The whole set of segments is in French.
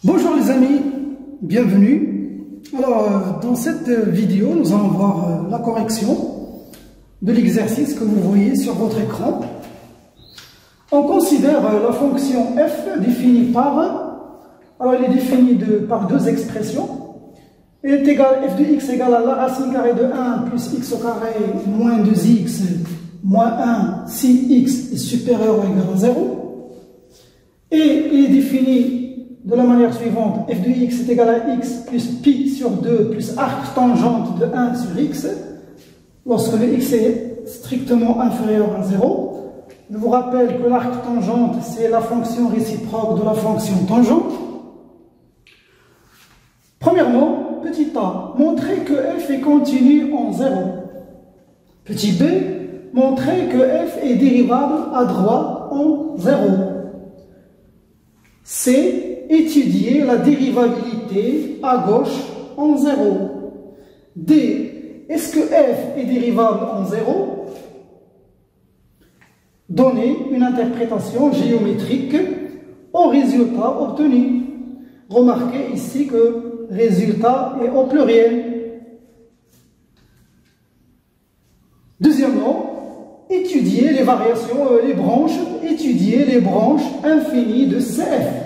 Bonjour les amis, bienvenue. Alors dans cette vidéo, nous allons voir la correction de l'exercice que vous voyez sur votre écran. On considère la fonction f définie par, alors elle est définie par deux expressions. Elle est égale, f de x égale à la racine carrée de 1 plus x au carré moins 2x moins 1 si x est supérieur ou égal à 0. Et il est défini de la manière suivante: f de x est égal à x plus pi sur 2 plus arc tangente de 1 sur x, lorsque le x est strictement inférieur à 0. Je vous rappelle que l'arc tangente, c'est la fonction réciproque de la fonction tangente. Premièrement, petit a, montrer que f est continu en 0. Petit b, montrer que f est dérivable à droite en 0. C, étudier la dérivabilité à gauche en 0. D, est-ce que f est dérivable en 0? Donner une interprétation géométrique au résultat obtenu. Remarquez ici que résultat est au pluriel. Deuxièmement, étudier les variations, étudier les branches infinies de CF.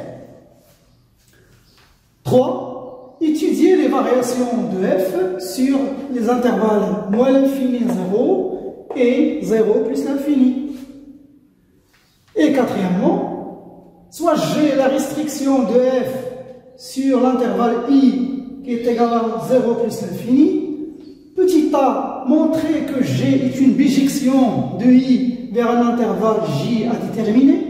3. Étudier les variations de f sur les intervalles moins l'infini 0 et 0 plus l'infini. Et quatrièmement, soit j'ai la restriction de f sur l'intervalle i qui est égal à 0 plus l'infini. Petit a, montrer que g est une bijection de i vers un intervalle j à déterminer.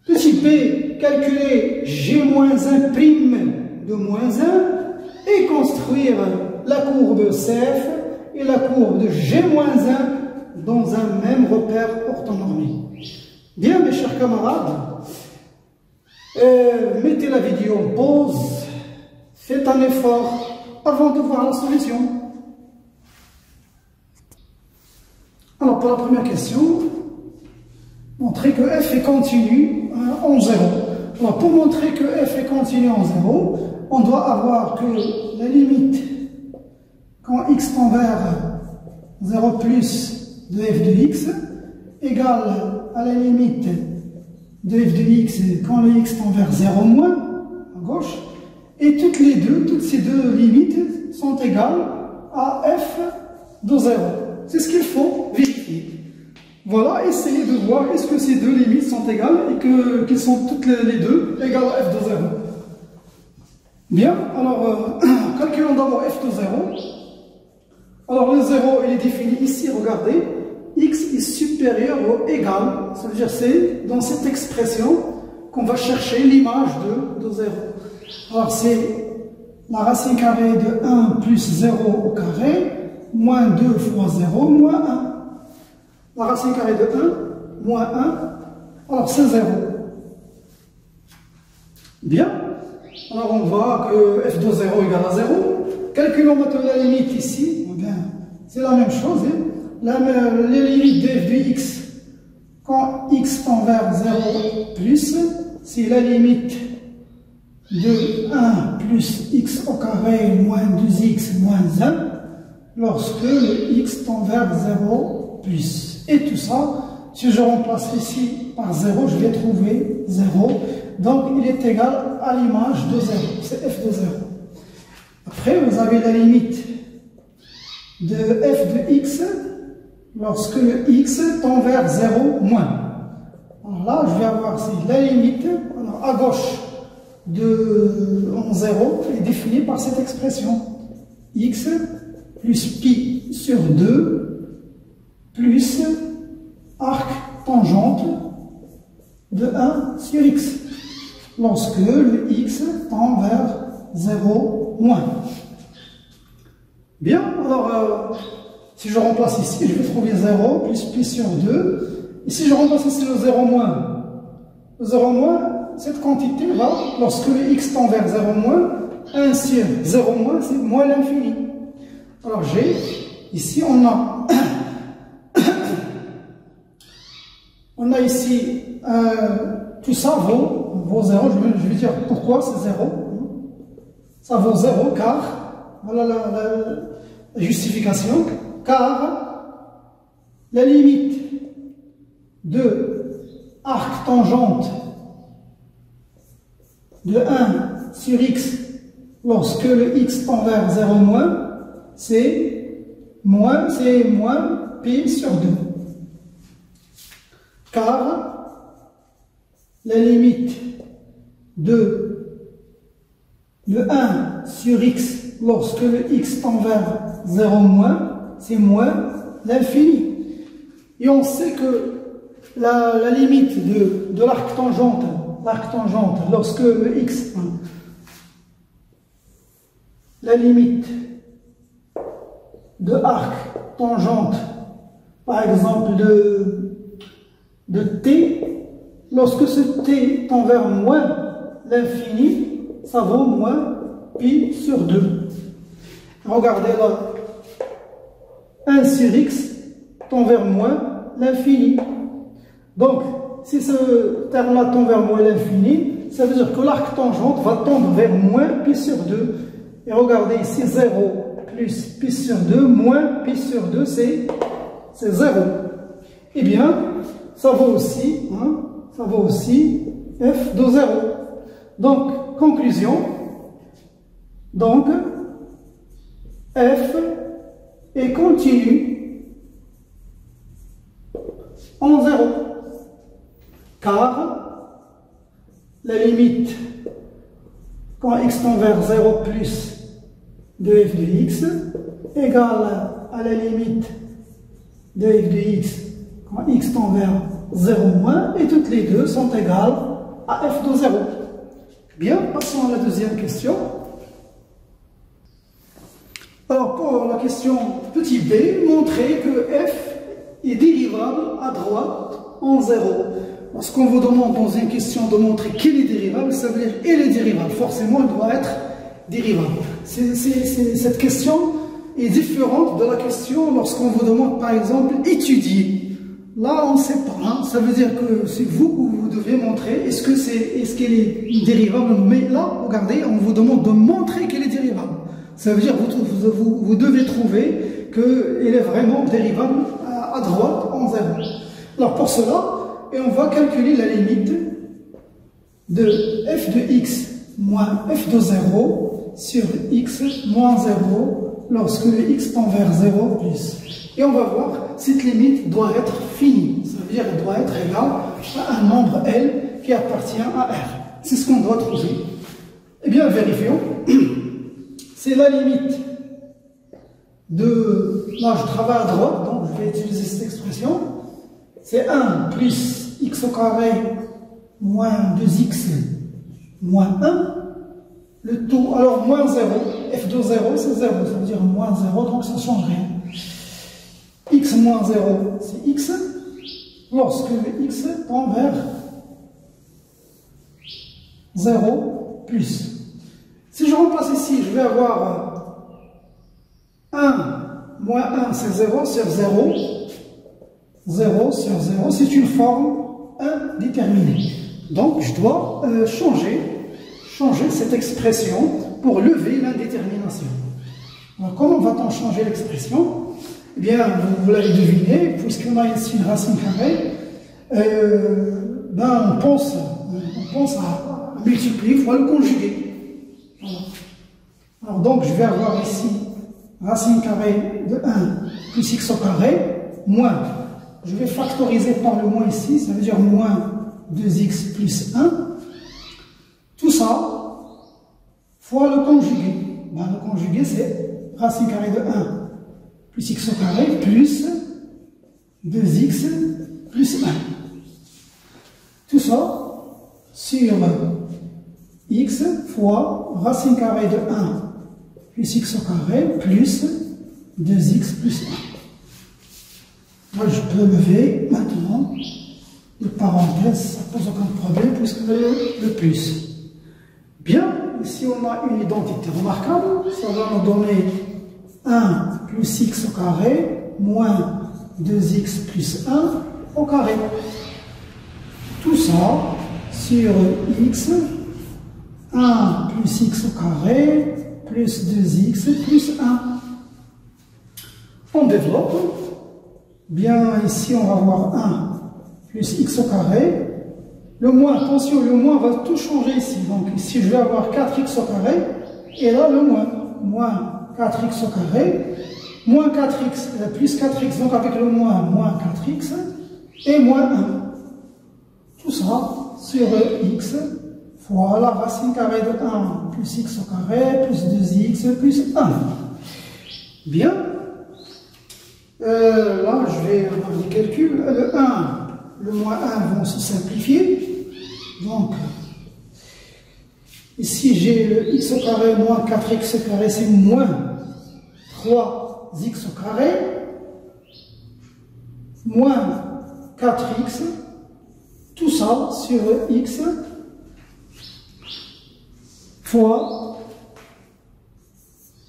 Petit b, calculer g-1' de moins 1 et construire la courbe CF et la courbe de g-1 dans un même repère orthonormé. Bien, mes chers camarades, mettez la vidéo en pause, faites un effort avant de voir la solution. Alors, pour la première question, montrer que f est continu en 0. Alors, pour montrer que f est continu en 0, on doit avoir que la limite, quand x tend vers 0 plus de f de x, égale à la limite de f de x quand le x tend vers 0 moins, à gauche, et toutes ces deux limites sont égales à f de 0. C'est ce qu'il faut vérifier. Voilà, essayez de voir est-ce que ces deux limites sont égales et qu'elles sont toutes les deux égales à f de 0. Bien, alors calculons d'abord f de 0. Alors le 0, il est défini ici, regardez, x est supérieur ou égal, ça veut dire c'est dans cette expression qu'on va chercher l'image de 0. Alors c'est la racine carrée de 1 plus 0 au carré, moins 2 fois 0, moins 1. La racine carrée de 1, moins 1, alors c'est 0. Bien, alors on voit que f de 0 égale à 0. Calculons maintenant la limite ici. C'est la même chose. Les limites de f de x, quand x tend vers 0 plus, c'est la limite de 1 plus x au carré moins 2x moins 1, lorsque le x tend vers 0 plus. Et tout ça, si je remplace ici par 0, je vais trouver 0. Donc il est égal à l'image de 0. C'est f de 0. Après, vous avez la limite de f de x lorsque le x tend vers 0 moins. Alors là, je vais avoir la limite, alors à gauche en 0 est définie par cette expression. X plus pi sur 2 plus arc tangente de 1 sur x, lorsque le x tend vers 0 moins. Bien, alors si je remplace ici, je vais trouver 0 plus pi sur 2. Et si je remplace ici le 0 moins, cette quantité va, lorsque le x tend vers 0 moins, 1 sur 0 moins, c'est moins l'infini. Alors j'ai, ici on a ici, tout ça vaut vaut 0, je vais dire pourquoi c'est 0. Ça vaut 0 car, voilà la justification, car la limite de arc tangente de 1 sur x lorsque le x tend vers 0 moins, c'est moins pi sur 2. Car la limite de 1 sur x lorsque le x tend vers 0 moins, c'est moins l'infini. Et on sait que la limite de l'arc tangente lorsque le x, la limite de arc tangente, par exemple de t, lorsque ce t tend vers moins l'infini, ça vaut moins pi sur 2. Regardez là, 1 sur x tend vers moins l'infini. Donc, si ce terme-là tend vers moins l'infini, ça veut dire que l'arc tangente va tendre vers moins pi sur 2. Et regardez ici, 0 plus pi sur 2 moins pi sur 2, c'est 0. Eh bien, ça vaut aussi f de 0. Donc, conclusion, donc, f est continu en 0. Car la limite quand x tend vers 0 plus de f de x égale à la limite de f de x quand x tend vers 0 moins, et toutes les deux sont égales à f de 0. Bien, passons à la deuxième question. Alors pour la question petit b, montrer que f est dérivable à droite en 0. Lorsqu'on vous demande dans une question de montrer qu'il est dérivable, ça veut dire il est dérivable. Forcément, il doit être dérivable. Cette question est différente de la question lorsqu'on vous demande, par exemple, étudier. Là, on ne sait pas. Hein. Ça veut dire que c'est vous que vous devez montrer est-ce qu'elle est dérivable. Mais là, regardez, on vous demande de montrer qu'elle est dérivable. Ça veut dire que vous devez trouver qu'elle est vraiment dérivable à droite en 0. Alors pour cela, et on va calculer la limite de f de x moins f de 0 sur x moins 0 lorsque le x tend vers 0 plus. Et on va voir, cette limite doit être finie. Ça veut dire qu'elle doit être égale à un nombre L qui appartient à R. C'est ce qu'on doit trouver. Eh bien, vérifions. C'est la limite de... Là, je travaille à droite, donc je vais utiliser cette expression. C'est 1 plus x au carré moins 2x moins 1. Le tout, alors moins 0, f de 0 c'est 0, ça veut dire moins 0, donc ça ne change rien. X moins 0 c'est x, lorsque le x tend vers 0 plus. Si je remplace ici, je vais avoir 1 moins 1 c'est 0 sur 0. 0 sur 0, c'est une forme indéterminée. Donc, je dois changer cette expression pour lever l'indétermination. Alors, comment va-t-on changer l'expression? Eh bien, vous l'avez deviné, puisqu'on a ici une racine carrée, on pense à multiplier fois le conjugué. Voilà. Alors, donc, je vais avoir ici racine carrée de 1 plus x au carré, moins. Je vais factoriser par le moins ici, ça veut dire moins 2x plus 1. Tout ça, fois le conjugué. Le conjugué, c'est racine carrée de 1 plus x au carré plus 2x plus 1. Tout ça sur x fois racine carrée de 1 plus x au carré plus 2x plus 1. Moi, je peux lever maintenant les parenthèses, ça ne pose aucun problème puisque le plus. Bien, ici on a une identité remarquable, ça va nous donner 1 plus x au carré moins 2x plus 1 au carré. Tout ça sur x, 1 plus x au carré, plus 2x, plus 1. On développe. Bien, ici, on va avoir 1 plus x au carré. Le moins, attention, le moins va tout changer ici. Donc, ici, je vais avoir 4x au carré. Et là, le moins 4x au carré. Moins 4x, plus 4x, donc avec le moins 4x. Et moins 1. Tout ça sur x fois la racine carrée de 1 plus x au carré plus 2x plus 1. Bien. Là, je vais avoir des calculs. Le 1, le moins 1 vont se simplifier. Donc, ici, j'ai le x au carré moins 4x au carré, c'est moins 3x au carré, moins 4x, tout ça sur x fois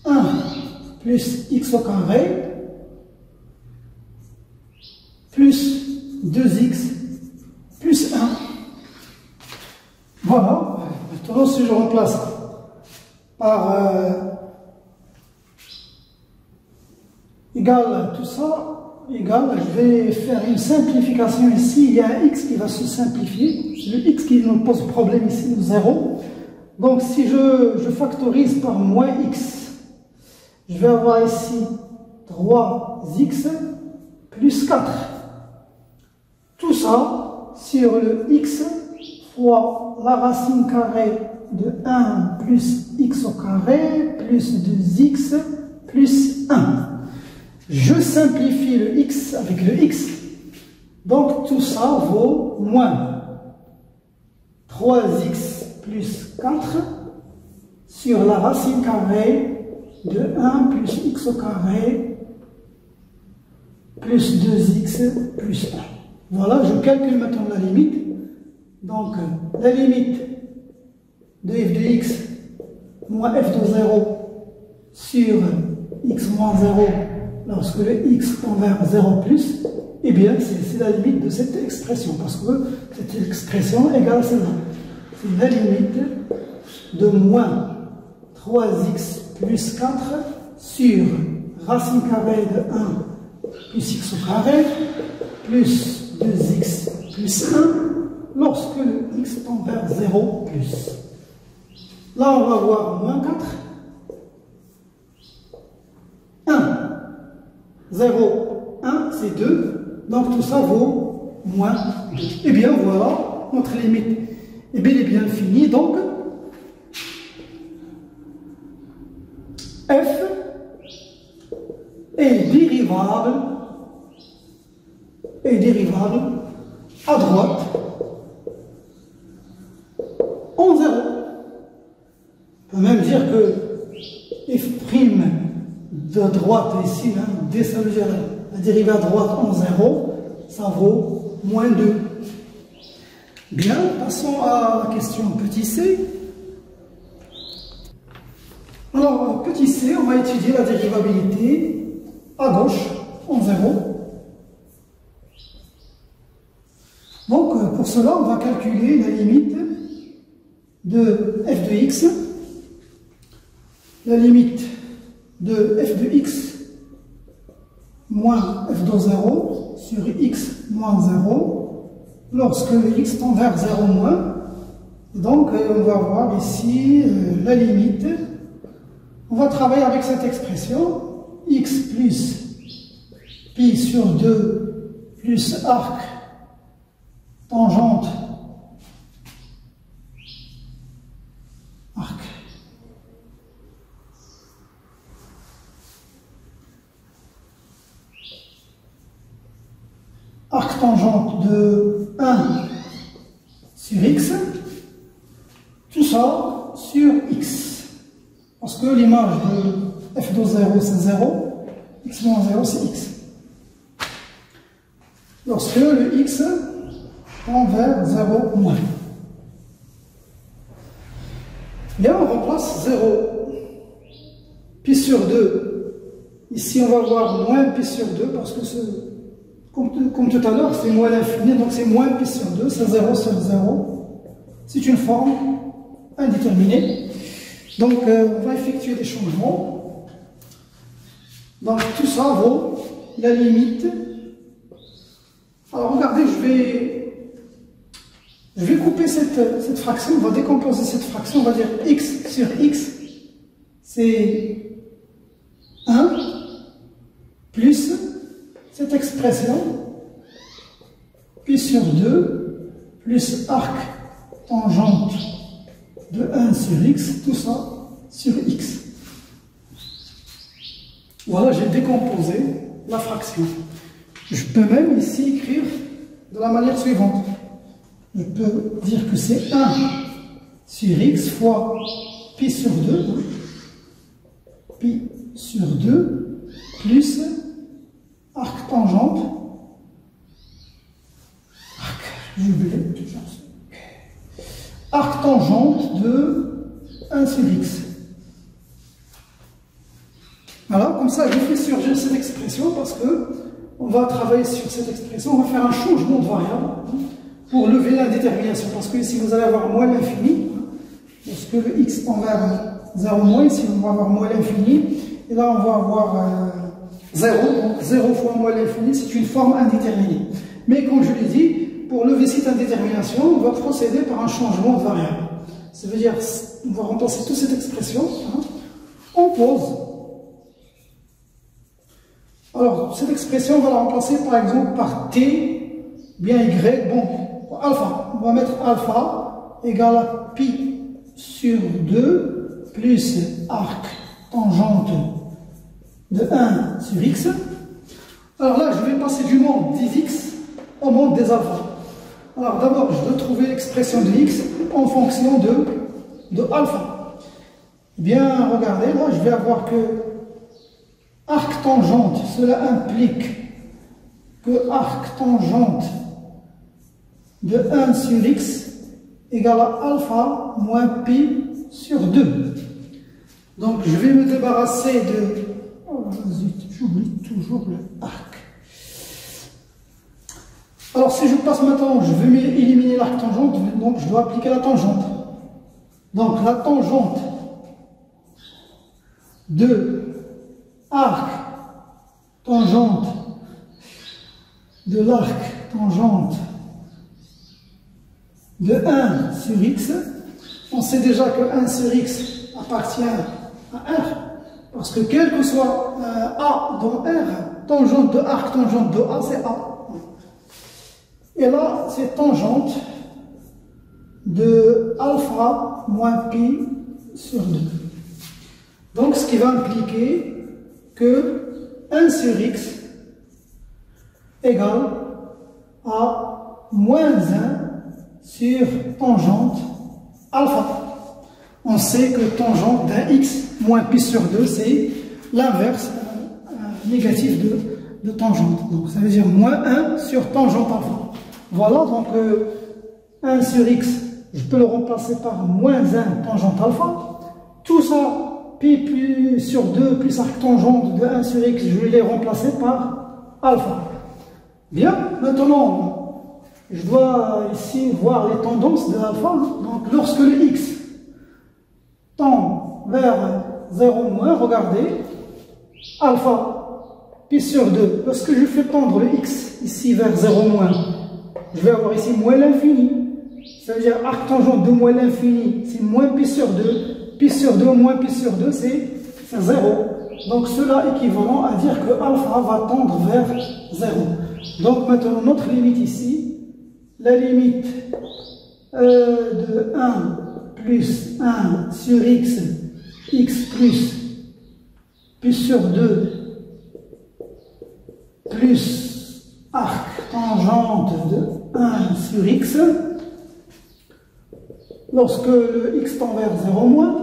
1 plus x au carré plus 2x plus 1. Voilà. Maintenant, si je remplace par égal tout ça, égal, je vais faire une simplification ici. Il y a un x qui va se simplifier. C'est le x qui nous pose problème ici, 0. Donc, si je factorise par moins x, je vais avoir ici 3x plus 4. Tout ça sur le x fois la racine carrée de 1 plus x au carré plus 2x plus 1. Je simplifie le x avec le x. Donc tout ça vaut moins 3x plus 4 sur la racine carrée de 1 plus x au carré plus 2x plus 1. Voilà, je calcule maintenant la limite. Donc, la limite de f de x moins f de 0 sur x moins 0 lorsque le x tend vers 0 plus, eh bien, c'est la limite de cette expression, parce que cette expression égale celle-là. C'est la limite de moins 3x plus 4 sur racine carrée de 1 plus x au carré plus 2x plus 1 lorsque le x tend vers 0 plus. Là, on va voir moins 4. 1. 0, 1, c'est 2. Donc tout ça vaut moins 2. Eh bien, voilà, notre limite est bel et bien finie. Donc, f est dérivable à droite en 0. On peut même dire que f' de droite ici, hein, dès ça veut dire la dérivée à droite en 0, ça vaut moins 2. Bien, passons à la question petit c. Alors, petit c, on va étudier la dérivabilité à gauche en 0. Donc, pour cela, on va calculer la limite de f de x, la limite de f de x moins f de 0 sur x moins 0 lorsque le x tend vers 0 moins. Donc, on va voir ici la limite. On va travailler avec cette expression x plus pi sur 2 plus arc tangente arc tangente de 1 sur x, tout ça sur x. Parce que l'image de f de 0 c'est 0, x moins 0 c'est x. Lorsque le x tend vers 0 moins. Bien, on remplace 0. Pi sur 2. Ici, on va voir moins pi sur 2 parce que comme tout à l'heure, c'est moins l'infini, donc c'est moins pi sur 2, c'est 0 sur 0. c'est une forme indéterminée. Donc, on va effectuer des changements. Donc, tout ça vaut la limite. Alors, regardez, je vais couper cette fraction, on va décomposer cette fraction, on va dire x sur x, c'est 1 plus cette expression, pi sur 2, plus arc tangente de 1 sur x, tout ça sur x. Voilà, j'ai décomposé la fraction. Je peux même ici écrire de la manière suivante. Je peux dire que c'est 1 sur x fois pi sur 2, pi sur 2, plus arc tangente, arc tangente de 1 sur x. Voilà, comme ça je fais surgir cette expression parce que on va travailler sur cette expression, on va faire un changement de variable pour lever l'indétermination, parce que ici vous allez avoir moins l'infini, parce que le x envers 0 moins, ici on va avoir moins l'infini, et là on va avoir 0, donc 0 fois moins l'infini, c'est une forme indéterminée. Mais comme je l'ai dit, pour lever cette indétermination, on va procéder par un changement de variable. Ça veut dire, on va remplacer toute cette expression, on pose. Alors, cette expression, on va la remplacer par exemple par t, bien y, bon, alpha. On va mettre alpha égale à pi sur 2 plus arc tangente de 1 sur x. Alors là, je vais passer du monde des x au monde des alphas. Alors d'abord, je dois trouver l'expression de x en fonction de alpha. Bien, regardez, là, je vais avoir que arc tangente, cela implique que arc tangente de 1 sur x égale à alpha moins pi sur 2. Donc je vais me débarrasser de... Oh zut, j'oublie toujours le arc. Alors si je passe maintenant, je vais éliminer l'arc tangente, donc je dois appliquer la tangente. Donc la tangente de arc tangente de l'arc tangente de 1 sur x, on sait déjà que 1 sur x appartient à R, parce que quel que soit A dans R, tangente de arc tangente de A, c'est A. Et là, c'est tangente de alpha moins pi sur 2. Donc, ce qui va impliquer que 1 sur x égale à moins 1 sur tangente alpha. On sait que tangente d'un x moins pi sur 2, c'est l'inverse négatif de tangente. Donc, ça veut dire moins 1 sur tangente alpha. Voilà, donc 1 sur x, je peux le remplacer par moins 1 tangente alpha. Tout ça, pi sur 2 plus arc tangente de 1 sur x, je vais les remplacer par alpha. Bien, maintenant, je dois ici voir les tendances de alpha. Donc, lorsque le x tend vers 0 moins, regardez, alpha, pi sur 2, lorsque je fais tendre le x ici vers 0 moins, je vais avoir ici moins l'infini. Ça veut dire arc tangente de moins l'infini, c'est moins pi sur 2. Pi sur 2 moins pi sur 2, c'est 0. Donc cela est équivalent à dire que alpha va tendre vers 0. Donc maintenant, notre limite ici, la limite de 1 plus 1 sur x, x plus pi sur 2 plus arc tangente de 1 sur x, lorsque le x tend vers 0 moins,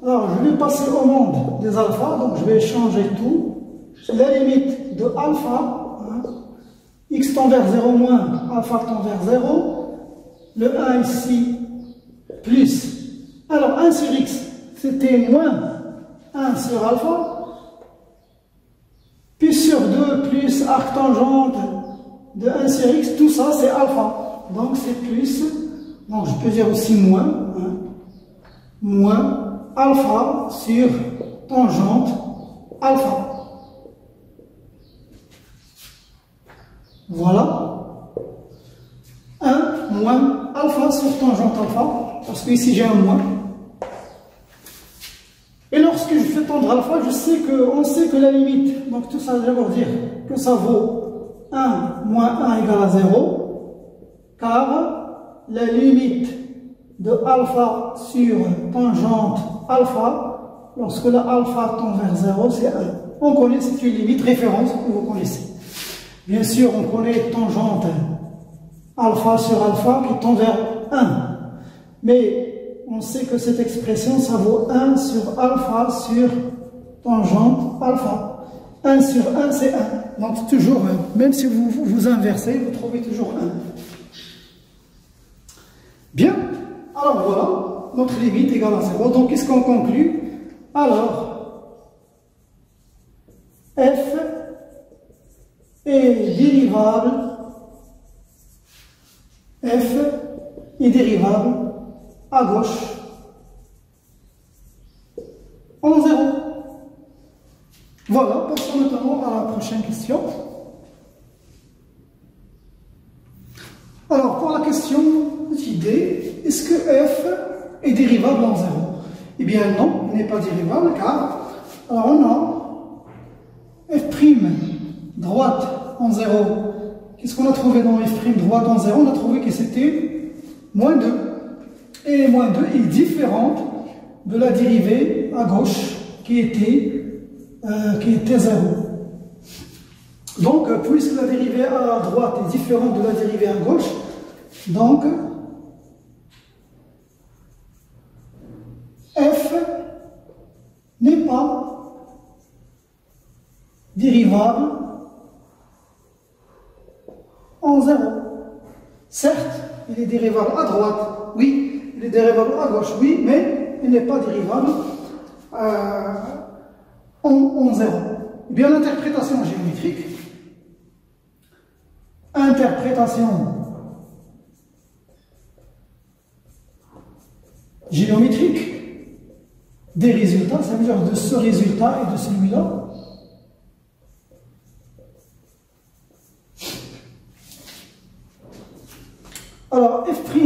alors je vais passer au monde des alphas, donc je vais changer tout. La limite de alpha, x tend vers 0 moins, alpha tend vers 0, le 1 ici, plus, alors 1 sur x, c'était moins 1 sur alpha, pi sur 2 plus arc tangente de 1 sur x, tout ça c'est alpha. Donc c'est plus Donc je peux dire aussi moins, hein, moins alpha sur tangente alpha. Voilà. 1 moins alpha sur tangente alpha, parce que ici j'ai un moins. Et lorsque je fais tendre alpha, on sait que la limite, donc tout ça veut dire que ça vaut 1 moins 1 égale à 0, car la limite de alpha sur tangente alpha, lorsque la alpha tend vers 0, c'est 1. On connaît, c'est une limite référence que vous connaissez. Bien sûr, on connaît tangente alpha sur alpha qui tend vers 1. Mais on sait que cette expression, ça vaut 1 sur alpha sur tangente alpha. 1 sur 1, c'est 1. Donc toujours 1. Même si vous inversez, vous trouvez toujours 1. Bien. Alors voilà, notre limite égale à 0. Donc qu'est-ce qu'on conclut? Alors, f est dérivable. F est dérivable à gauche en 0. Voilà, passons notamment à la prochaine question. Alors, pour la question D, est-ce que f est dérivable en 0? Eh bien non, il n'est pas dérivable car alors on a f' droite en 0. Qu'est-ce qu'on a trouvé dans f' droite en 0? On a trouvé que c'était moins 2. Et moins 2 est différente de la dérivée à gauche qui était 0. Donc, puisque la dérivée à droite est différente de la dérivée à gauche, donc f n'est pas dérivable en 0. Certes, il est dérivable à droite, oui, il est dérivable à gauche, oui, mais il n'est pas dérivable en 0. Eh bien, l'interprétation géométrique, des résultats, ça veut dire de ce résultat et de celui-là. Alors, f'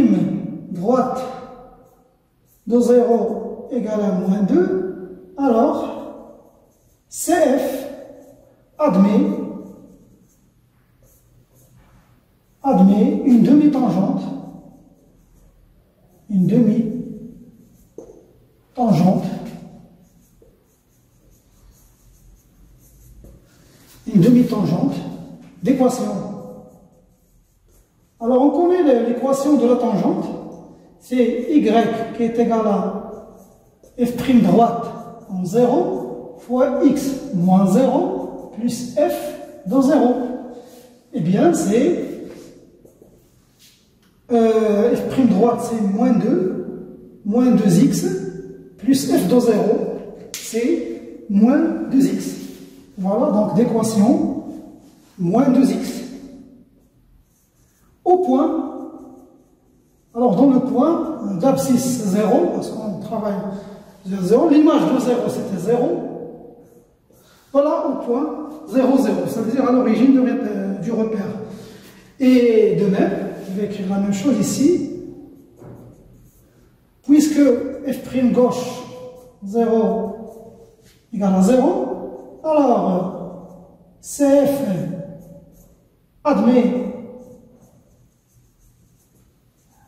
droite de 0 égale à moins 2, alors CF admet une demi-tangente, d'équation. Alors on connaît l'équation de la tangente, c'est y qui est égal à f' droite en 0 fois x moins 0 plus f dans 0. Eh bien c'est f' droite c'est moins 2x plus f dans 0 c'est moins 2x. Voilà donc d'équation moins 2x. Au point, alors dans le point d'abscisse 0, parce qu'on travaille vers 0, l'image de 0 c'était 0, voilà au point 0, 0, ça veut dire à l'origine du repère. Et de même, je vais écrire la même chose ici, puisque f' gauche 0 égale à 0, alors CF admet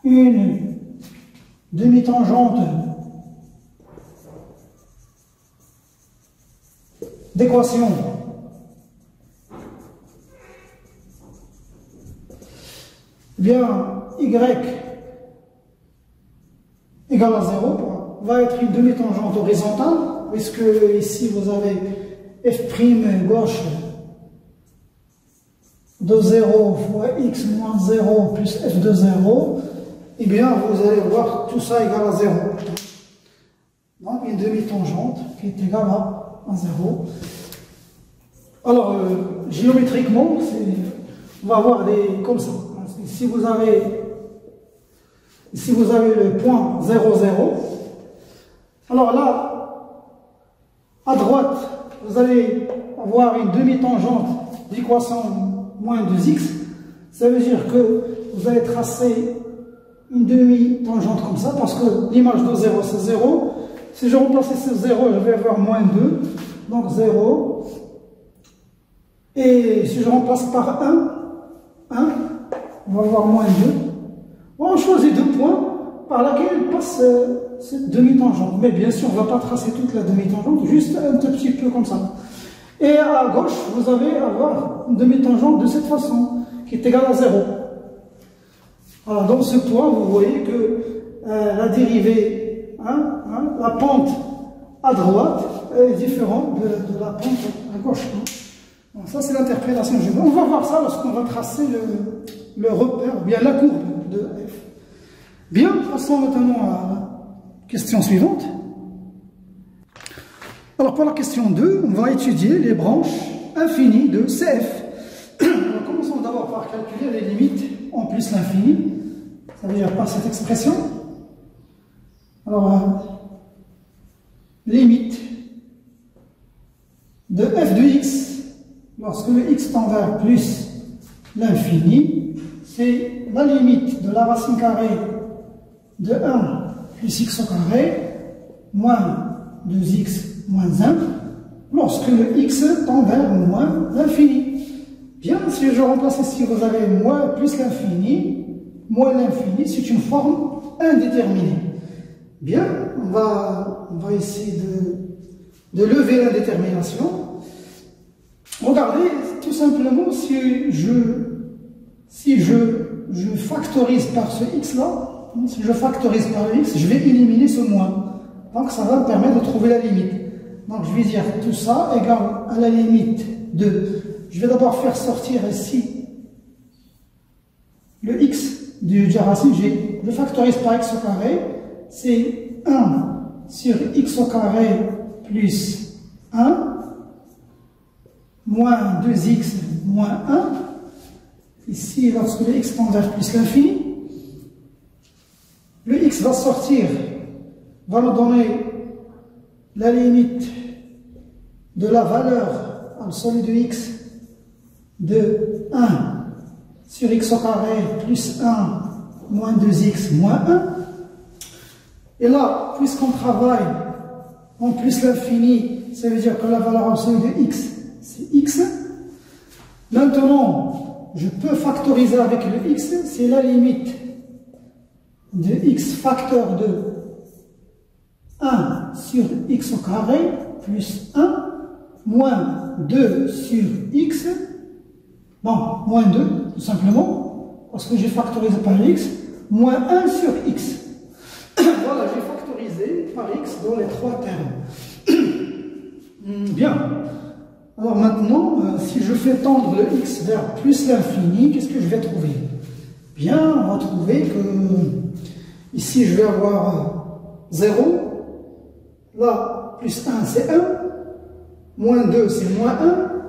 une demi-tangente d'équation bien y égale à 0 va être une demi-tangente horizontale, puisque ici vous avez f' gauche de 0 fois x moins 0 plus f de 0, et bien vous allez voir tout ça égal à 0. Donc une demi-tangente qui est égale à 0. Alors géométriquement, on va avoir des comme ça. Si vous avez Ici, vous avez le point 0, 0. Alors là, à droite, vous allez avoir une demi-tangente d'équation moins 2x. Ça veut dire que vous allez tracer une demi-tangente comme ça, parce que l'image de 0, c'est 0. Si je remplace ce 0, je vais avoir moins 2. Donc 0. Et si je remplace par 1, on va avoir moins 2. On choisit deux points par lesquels passe cette demi-tangente. Mais bien sûr, on ne va pas tracer toute la demi-tangente, juste un tout petit peu comme ça. Et à gauche, vous allez avoir une demi-tangente de cette façon, qui est égale à 0. Alors, dans ce point, vous voyez que la dérivée, la pente à droite est différente de la pente à gauche. Bon, ça, c'est l'interprétation. On va voir ça lorsqu'on va tracer le repère, ou bien la courbe de f. Bien, passons maintenant à la question suivante. Alors, pour la question 2, on va étudier les branches infinies de CF. Alors, commençons d'abord par calculer les limites en plus l'infini. Ça veut dire par cette expression. Alors, limite de f de x, lorsque le x tend vers plus l'infini, c'est la limite de la racine carrée de 1 plus x au carré moins 2x moins 1 lorsque le x tend vers moins l'infini. Bien, si je remplace ici, vous avez moins plus l'infini, moins l'infini, c'est une forme indéterminée. Bien, on va essayer de lever l'indétermination. Regardez, tout simplement, si je factorise par ce x-là, si je factorise par le x, je vais éliminer ce moins. Donc, ça va me permettre de trouver la limite. Donc, je vais dire tout ça égale à la limite de... Je vais d'abord faire sortir ici le x de la racine. Je factorise par x au carré. C'est 1 sur x au carré plus 1 moins 2x moins 1. Ici, lorsque le x tend vers plus l'infini, le x va sortir, va nous donner la limite de la valeur absolue de x de 1 sur x au carré plus 1 moins 2x moins 1. Et là, puisqu'on travaille en plus l'infini, ça veut dire que la valeur absolue de x, c'est x. Maintenant, je peux factoriser avec le x, c'est la limite de x facteur de 1 sur x au carré plus 1 moins 2 sur x, bon, moins 2 tout simplement, parce que j'ai factorisé par x, moins 1 sur x. Voilà, j'ai factorisé par x dans les trois termes. Bien. Alors maintenant, si je fais tendre le x vers plus l'infini, qu'est-ce que je vais trouver? Bien, on va trouver que ici je vais avoir 0, là plus 1 c'est 1, moins 2 c'est moins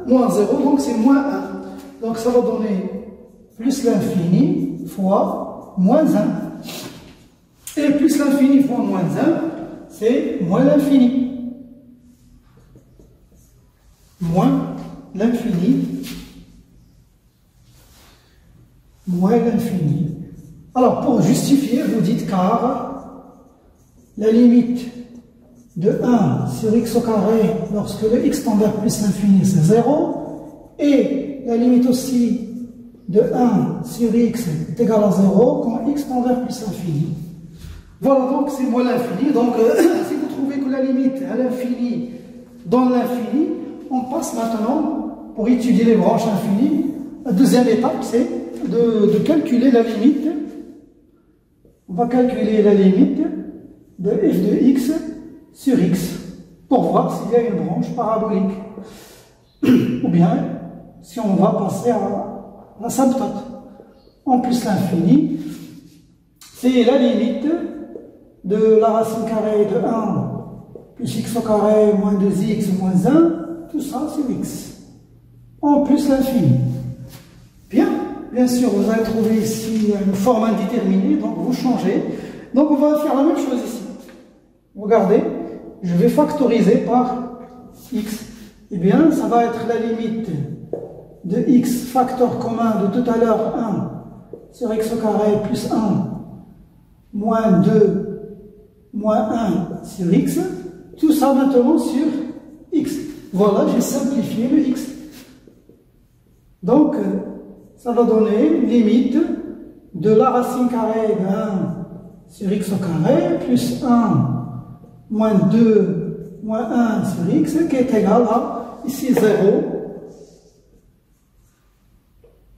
1, moins 0 donc c'est moins 1. Donc ça va donner plus l'infini fois moins 1. Et plus l'infini fois moins 1, c'est moins l'infini. Moins l'infini. Moins l'infini. Alors, pour justifier, vous dites car la limite de 1 sur x au carré lorsque le x tend vers plus l'infini, c'est 0. Et la limite aussi de 1 sur x est égale à 0 quand x tend vers plus l'infini. Voilà, donc c'est moins l'infini. Donc, si vous trouvez que la limite à l'infini dans l'infini, on passe maintenant, pour étudier les branches infinies, la deuxième étape, c'est de calculer la limite. On va calculer la limite de f de x sur x, pour voir s'il y a une branche parabolique. Ou bien, si on va passer à l'asymptote. En plus l'infini, c'est la limite de la racine carrée de 1 plus x au carré moins 2x moins 1, tout ça c'est x. En plus l'infini. Bien, Bien sûr, vous allez trouver ici une forme indéterminée, donc vous changez. Donc on va faire la même chose ici. Regardez, je vais factoriser par x. Eh bien, ça va être la limite de x facteur commun de tout à l'heure 1 sur x au carré plus 1 moins 2 moins 1 sur x. Tout ça maintenant sur x. Voilà, j'ai simplifié le x. Donc, ça va donner limite de la racine carrée de 1 sur x au carré plus 1 moins 2 moins 1 sur x qui est égal à, ici 0,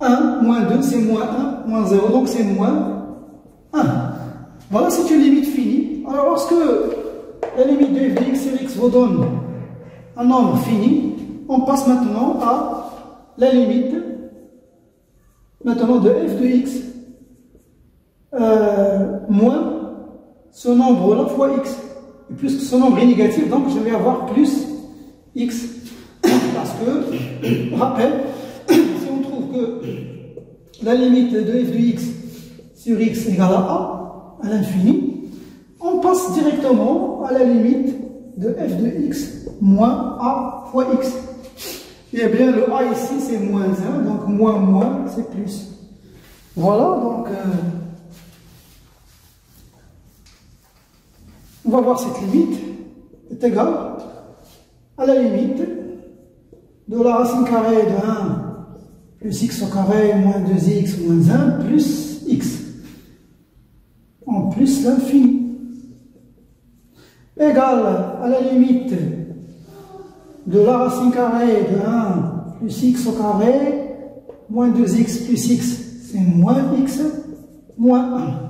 1 moins 2 c'est moins 1 moins 0, donc c'est moins 1. Voilà, c'est une limite finie. Alors lorsque la limite de f de x sur x vous donne un nombre fini, on passe maintenant à la limite maintenant de f de x moins ce nombre-là fois x. Et puisque ce nombre est négatif, donc je vais avoir plus x. Parce que, rappel, si on trouve que la limite de f de x sur x égale à l'infini, on passe directement à la limite de f de x moins a fois x. Et bien le a ici c'est moins 1, donc moins c'est plus. Voilà, donc on va voir cette limite est égale à la limite de la racine carrée de 1 plus x au carré moins 2x moins 1 plus x en plus l'infini égale à la limite de la racine carrée de 1 plus x au carré moins 2x plus x, c'est moins x moins 1.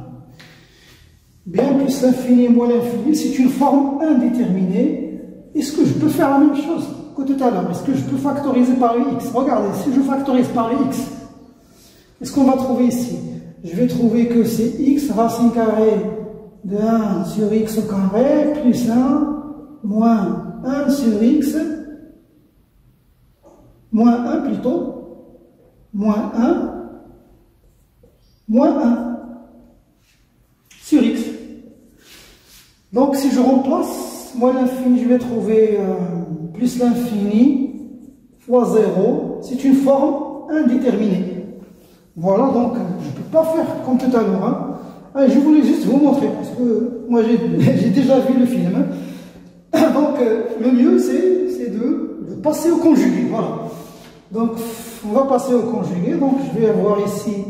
Bien plus l'infini moins l'infini, c'est une forme indéterminée. Est-ce que je peux faire la même chose que tout à l'heure? Est-ce que je peux factoriser par le x? Regardez, si je factorise par le x, qu'est-ce qu'on va trouver ici? Je vais trouver que c'est x racine carrée de 1 sur x au carré plus 1 moins 1 sur x moins 1 plutôt moins 1 moins 1 sur x. Donc si je remplace moins l'infini, je vais trouver plus l'infini fois 0. C'est une forme indéterminée. Voilà, donc je ne peux pas faire comme tout à l'heure. Hein. Je voulais juste vous montrer, parce que moi j'ai déjà vu le film. Hein. Donc le mieux c'est de passer au conjugué. Voilà. Donc on va passer au conjugué. Donc je vais avoir ici,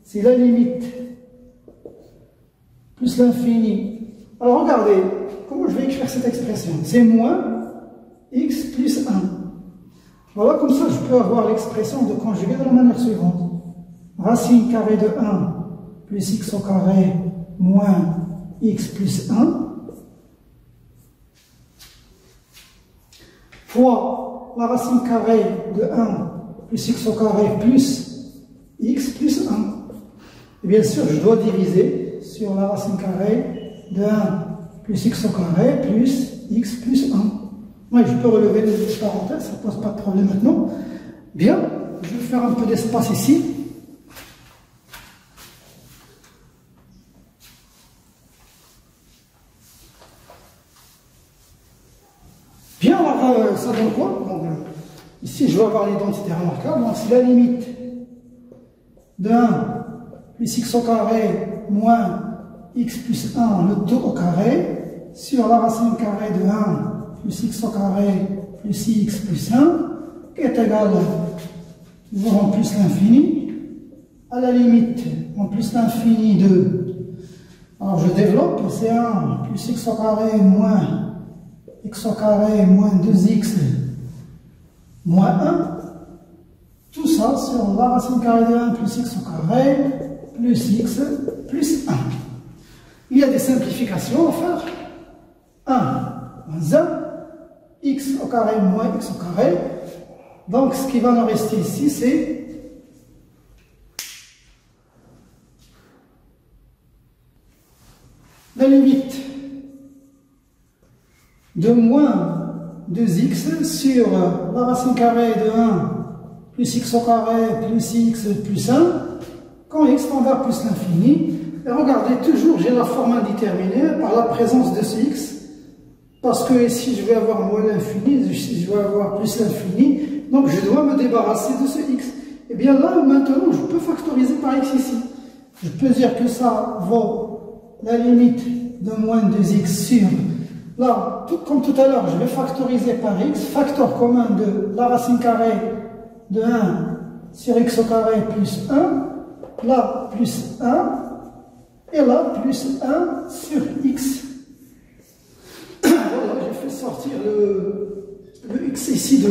c'est la limite plus l'infini. Alors regardez, comment je vais écrire cette expression? C'est moins x plus 1. Voilà, comme ça je peux avoir l'expression de conjugué de la manière suivante. Racine carrée de 1 plus x au carré moins x plus 1 fois la racine carrée de 1 plus x au carré plus x plus 1. Et bien sûr, je dois diviser sur la racine carrée de 1 plus x au carré plus x plus 1. Oui, je peux relever les parenthèses, ça ne pose pas de problème maintenant. Bien, je vais faire un peu d'espace ici. Bien, alors ça donne quoi? Donc, ici, je vais avoir l'identité remarquable. Donc, c'est la limite de 1 plus x au carré moins x plus 1, le tout au carré, sur la racine carrée de 1 plus x au carré plus x plus 1, qui est égal, nous aurons plus l'infini, à la limite, en plus l'infini de, alors je développe, c'est 1 plus x au carré moins x au carré moins 2x moins 1, tout ça sur la racine carrée de 1 plus x au carré plus x plus 1. Il y a des simplifications à faire. 1 moins 1, x au carré moins x au carré. Donc ce qui va nous rester ici, c'est la limite de moins 2x sur la racine carrée de 1 plus x au carré plus x plus 1 quand x tend vers plus l'infini. Et regardez, toujours j'ai la forme indéterminée par la présence de ce x. Parce que si je vais avoir moins l'infini, si je vais avoir plus l'infini, donc je dois me débarrasser de ce x. Et bien là, maintenant, je peux factoriser par x ici. Je peux dire que ça vaut la limite de moins 2x sur... Là, comme tout à l'heure, je vais factoriser par x, facteur commun de la racine carrée de 1 sur x au carré plus 1, là plus 1, et là plus 1 sur x. Voilà, j'ai fait sortir le x ici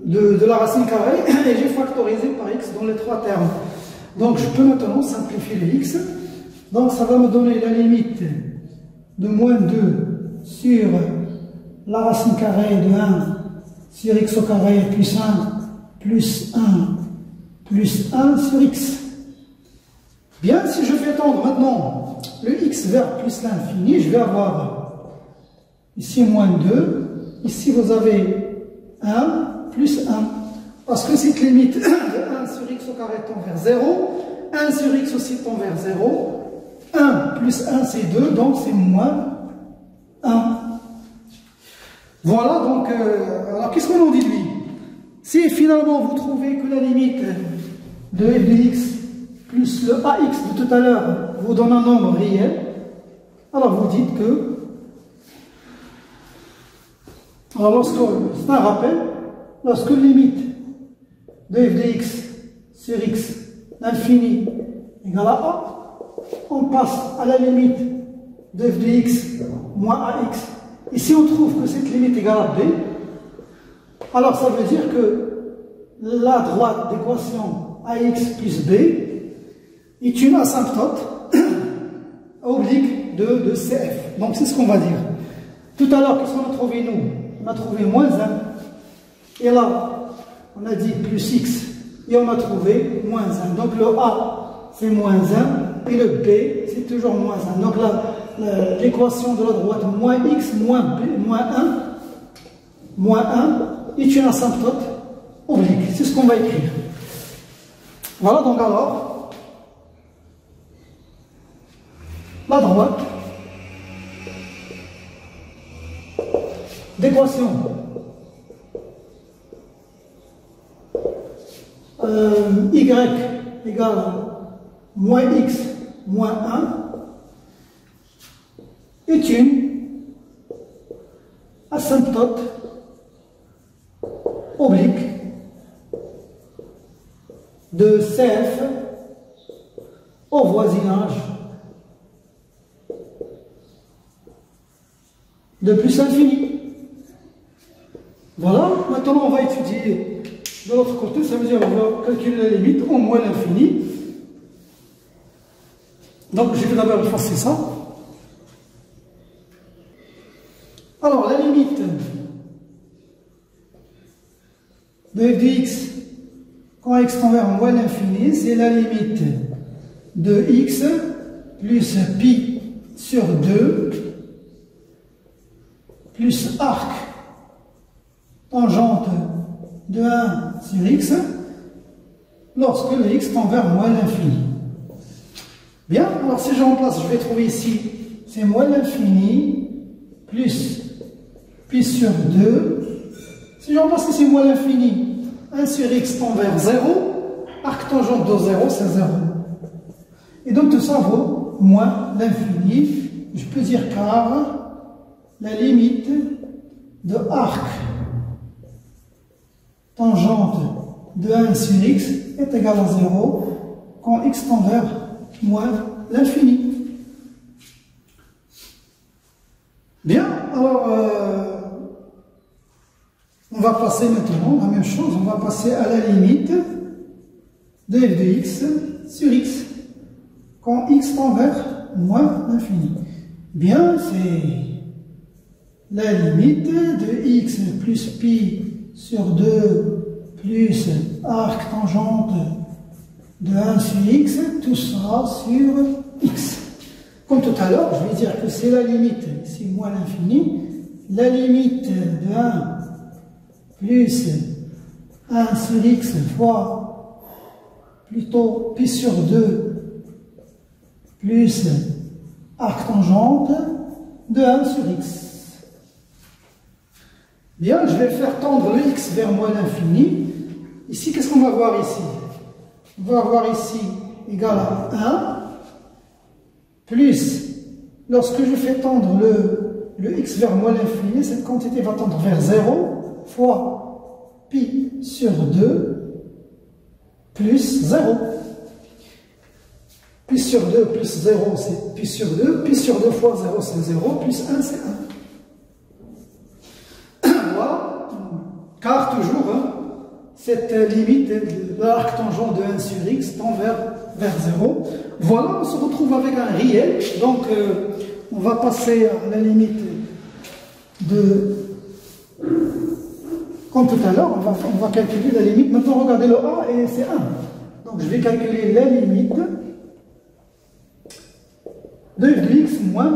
de la racine carrée et j'ai factorisé par x dans les trois termes. Donc je peux maintenant simplifier le x. Donc ça va me donner la limite de moins 2 sur la racine carrée de 1 sur x au carré plus 1 plus 1 plus 1 sur x. Bien, si je fais tendre maintenant le x vers plus l'infini, je vais avoir ici moins 2, ici vous avez 1 plus 1. Parce que cette limite de 1 sur x au carré tend vers 0, 1 sur x aussi tend vers 0, 1 plus 1 c'est 2, donc c'est moins 1. Voilà, donc, alors qu'est-ce qu'on en dit de lui? Si finalement vous trouvez que la limite de f de x plus le ax de tout à l'heure vous donne un nombre réel, alors vous dites que, alors c'est un rappel, lorsque limite de f de x sur x l'infini égale à a, on passe à la limite de f de x moins ax. Et si on trouve que cette limite égale à b, alors ça veut dire que la droite d'équation ax plus b est une asymptote oblique de cf. Donc c'est ce qu'on va dire. Tout à l'heure, qu'est-ce qu'on a trouvé nous? On a trouvé moins 1. Et là, on a dit plus x. Et on a trouvé moins 1. Donc le a, c'est moins 1. Et le b, c'est toujours moins 1. Donc là, l'équation de la droite moins x moins b moins 1 est une asymptote oblique. C'est ce qu'on va écrire. Voilà, donc alors, la droite d'équation y égale moins x moins 1 est une asymptote oblique de CF au voisinage de plus infini. Voilà, maintenant on va étudier de l'autre côté, ça veut dire on va calculer la limite au moins l'infini. Donc je vais d'abord effacer ça. Alors la limite de f de x quand x tend vers moins l'infini, c'est la limite de x plus pi sur 2 plus arc tangente de 1 sur x lorsque le x tend vers moins l'infini. Bien, alors si je remplace, je vais trouver ici, c'est moins l'infini plus pi sur 2. Si je remplace ici moins l'infini, 1 sur x tend vers 0, arc tangente de 0, c'est 0. Et donc tout ça vaut moins l'infini. Je peux dire car la limite de arc tangente de 1 sur x est égale à 0 quand x tend vers moins l'infini. Bien, alors on va passer maintenant la même chose, on va passer à la limite de f de x sur x quand x tend vers moins l'infini. Bien, c'est la limite de x plus pi sur 2 plus arc tangente de 1 sur x, tout ça sur x. Comme tout à l'heure, je vais dire que c'est la limite, ici moins l'infini, la limite de 1 plus 1 sur x fois plutôt pi sur 2 plus arc tangente de 1 sur x. Bien, je vais faire tendre le x vers moins l'infini. Ici, qu'est-ce qu'on va voir ici? On va avoir ici égal à 1, plus, lorsque je fais tendre le x vers moins l'infini, cette quantité va tendre vers 0, fois pi sur 2, plus 0. Pi sur 2 plus 0, c'est pi sur 2. Pi sur 2 fois 0, c'est 0. Plus 1, c'est 1. Voilà. Car toujours, cette limite de l'arc tangent de 1 sur x tend vers 0. Voilà, on se retrouve avec un réel. Donc, on va passer à la limite de... Comme tout à l'heure, on va calculer la limite. Maintenant, regardez le a et c'est 1. Donc, je vais calculer la limite de x moins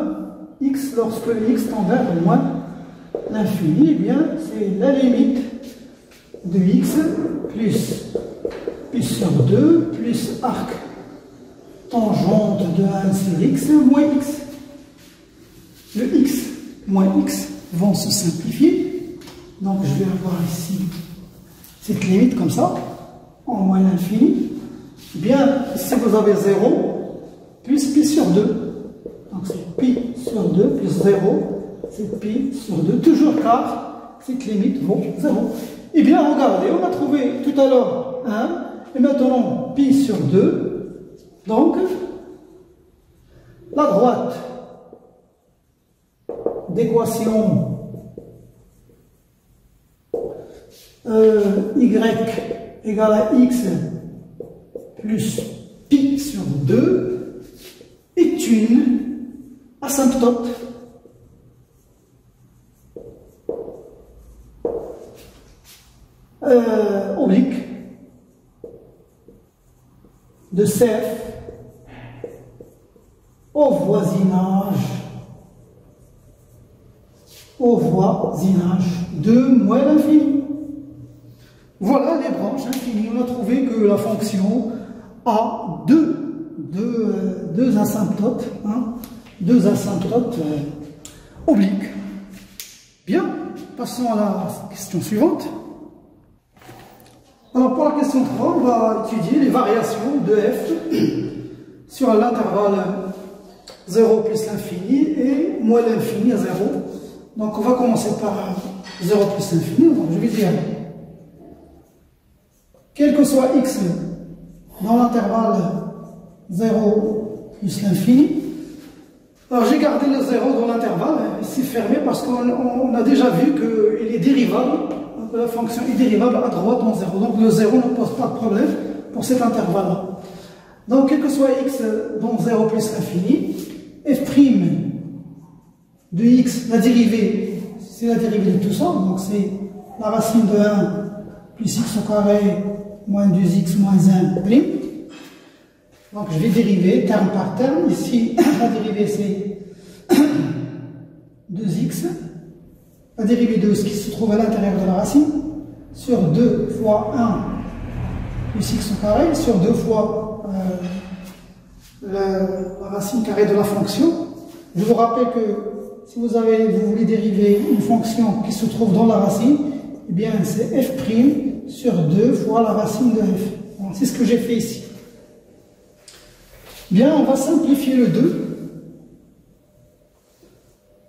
x lorsque le x tend vers moins l'infini. Eh bien, c'est la limite de x plus pi sur 2 plus arc tangente de 1 sur x moins x. Le x moins x vont se simplifier. Donc, je vais avoir ici cette limite comme ça, en moins l'infini. Bien, ici vous avez 0 plus pi sur 2. Donc c'est pi sur 2 plus 0, c'est pi sur 2, toujours car cette limite vaut 0. Eh bien, regardez, on a trouvé tout à l'heure 1, et maintenant pi sur 2. Donc, la droite d'équation y égale à x plus pi sur 2 est une asymptote oblique de CF au voisinage de moins l'infini. Voilà les branches infinies. On a trouvé que la fonction a deux asymptotes, deux asymptotes obliques. Bien, passons à la question suivante. Alors pour la question 3, on va étudier les variations de f sur l'intervalle 0 plus l'infini et moins l'infini à 0. Donc on va commencer par 0 plus l'infini. Donc je vais dire, quel que soit x dans l'intervalle 0 plus l'infini. Alors j'ai gardé le 0 dans l'intervalle, ici fermé, parce qu'on a déjà vu qu'il est dérivable, la fonction est dérivable à droite en 0. Donc le 0 ne pose pas de problème pour cet intervalle-là. Donc quel que soit x dans 0 plus l'infini, f' de x, la dérivée, c'est la dérivée de tout ça, donc c'est la racine de 1 plus x au carré moins 2x moins 1 prime. Donc je vais dériver terme par terme. Ici, la dérivée c'est 2x. La dérivée de ce qui se trouve à l'intérieur de la racine sur 2 fois 1 plus x au carré sur 2 fois la racine carrée de la fonction. Je vous rappelle que si vous voulez dériver une fonction qui se trouve dans la racine, eh bien c'est f' sur 2 fois la racine de f. C'est ce que j'ai fait ici. Bien, on va simplifier le 2.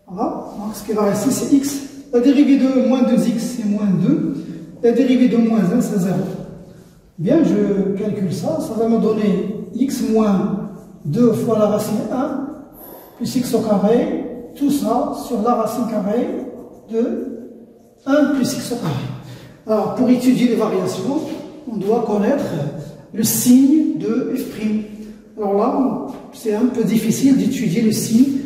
Voilà, donc ce qui va rester c'est x. La dérivée de moins 2x c'est moins 2. La dérivée de moins 1 c'est 0. Bien, je calcule ça. Ça va me donner x moins 2 fois la racine 1 plus x au carré. Tout ça sur la racine carrée de 1 plus x au carré. Alors, pour étudier les variations, on doit connaître le signe de f'. Alors là, c'est un peu difficile d'étudier le signe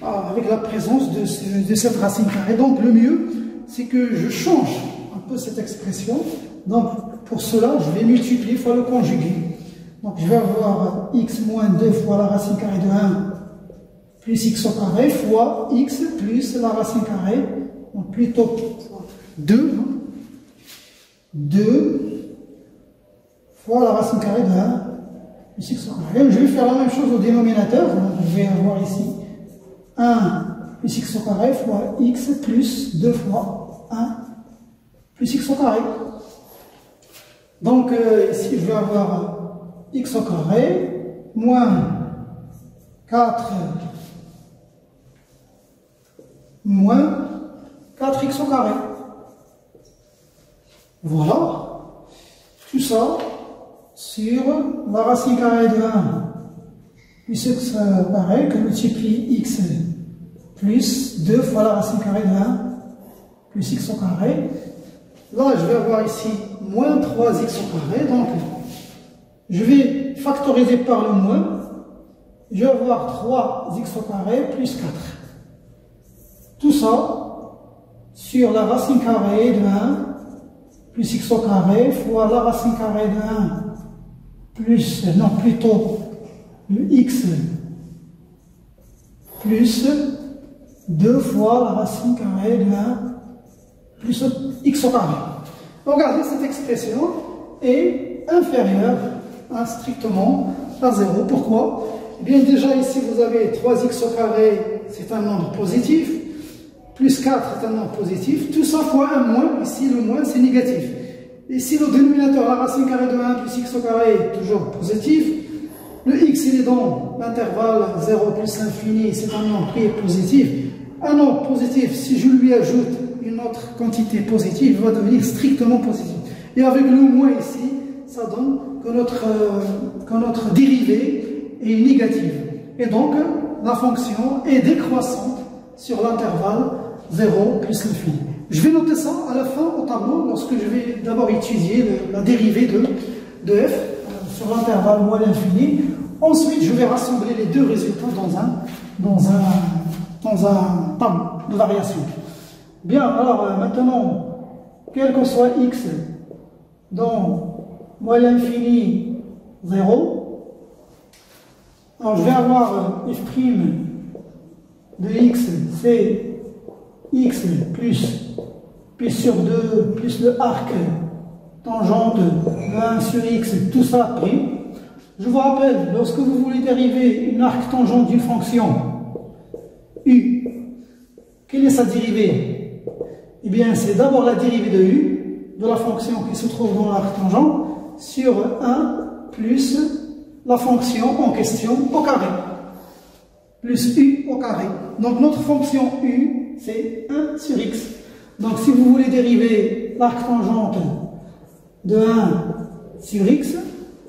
avec la présence de cette racine carrée. Donc, le mieux, c'est que je change un peu cette expression. Donc, pour cela, je vais multiplier fois le conjugué. Donc, je vais avoir x moins 2 fois la racine carrée de 1 plus x au carré fois x plus la racine carrée, donc plutôt 2. 2 fois la racine carrée de 1 plus x au carré. Je vais faire la même chose au dénominateur. Donc, je vais avoir ici 1 plus x au carré fois x plus 2 fois 1 plus x au carré. Donc ici je vais avoir x au carré moins 4 moins 4x au carré. Voilà. Tout ça sur la racine carrée de 1 plus x au carré que multiplie x plus 2 fois la racine carrée de 1 plus x au carré. Là, je vais avoir ici moins 3x au carré. Donc, je vais factoriser par le moins. Je vais avoir 3x au carré plus 4. Tout ça sur la racine carrée de 1 plus x au carré fois la racine carrée de 1 plus, non, plutôt le x plus 2 fois la racine carrée de 1 plus x au carré. Regardez, cette expression est inférieure à strictement à 0. Pourquoi? Eh bien, déjà ici vous avez 3x au carré, c'est un nombre positif, plus 4 est un nombre positif, tout ça fois un moins, ici le moins c'est négatif. Ici le dénominateur, la racine carrée de 1 plus x au carré est toujours positif. Le x il est dans l'intervalle 0 plus l'infini, c'est un nombre qui est positif. Un nombre positif, si je lui ajoute une autre quantité positive, va devenir strictement positif. Et avec le moins ici, ça donne que notre dérivée est négative. Et donc, la fonction est décroissante sur l'intervalle 0 plus l'infini. Je vais noter ça à la fin au tableau, lorsque je vais d'abord étudier la dérivée de f sur l'intervalle moins l'infini. Ensuite, je vais rassembler les deux résultats dans un tableau de variation. Bien, alors maintenant, quel que soit x dans moins l'infini 0, alors je vais avoir f' de x, c'est x plus sur 2 plus le arc tangente de 1 sur x, tout ça prime. Je vous rappelle, lorsque vous voulez dériver une arc tangente d'une fonction u, quelle est sa dérivée? Eh bien, c'est d'abord la dérivée de u, de la fonction qui se trouve dans l'arc tangent, sur 1 plus la fonction en question au carré, plus u au carré. Donc notre fonction u, c'est 1 sur x. Donc si vous voulez dériver l'arc tangente de 1 sur x,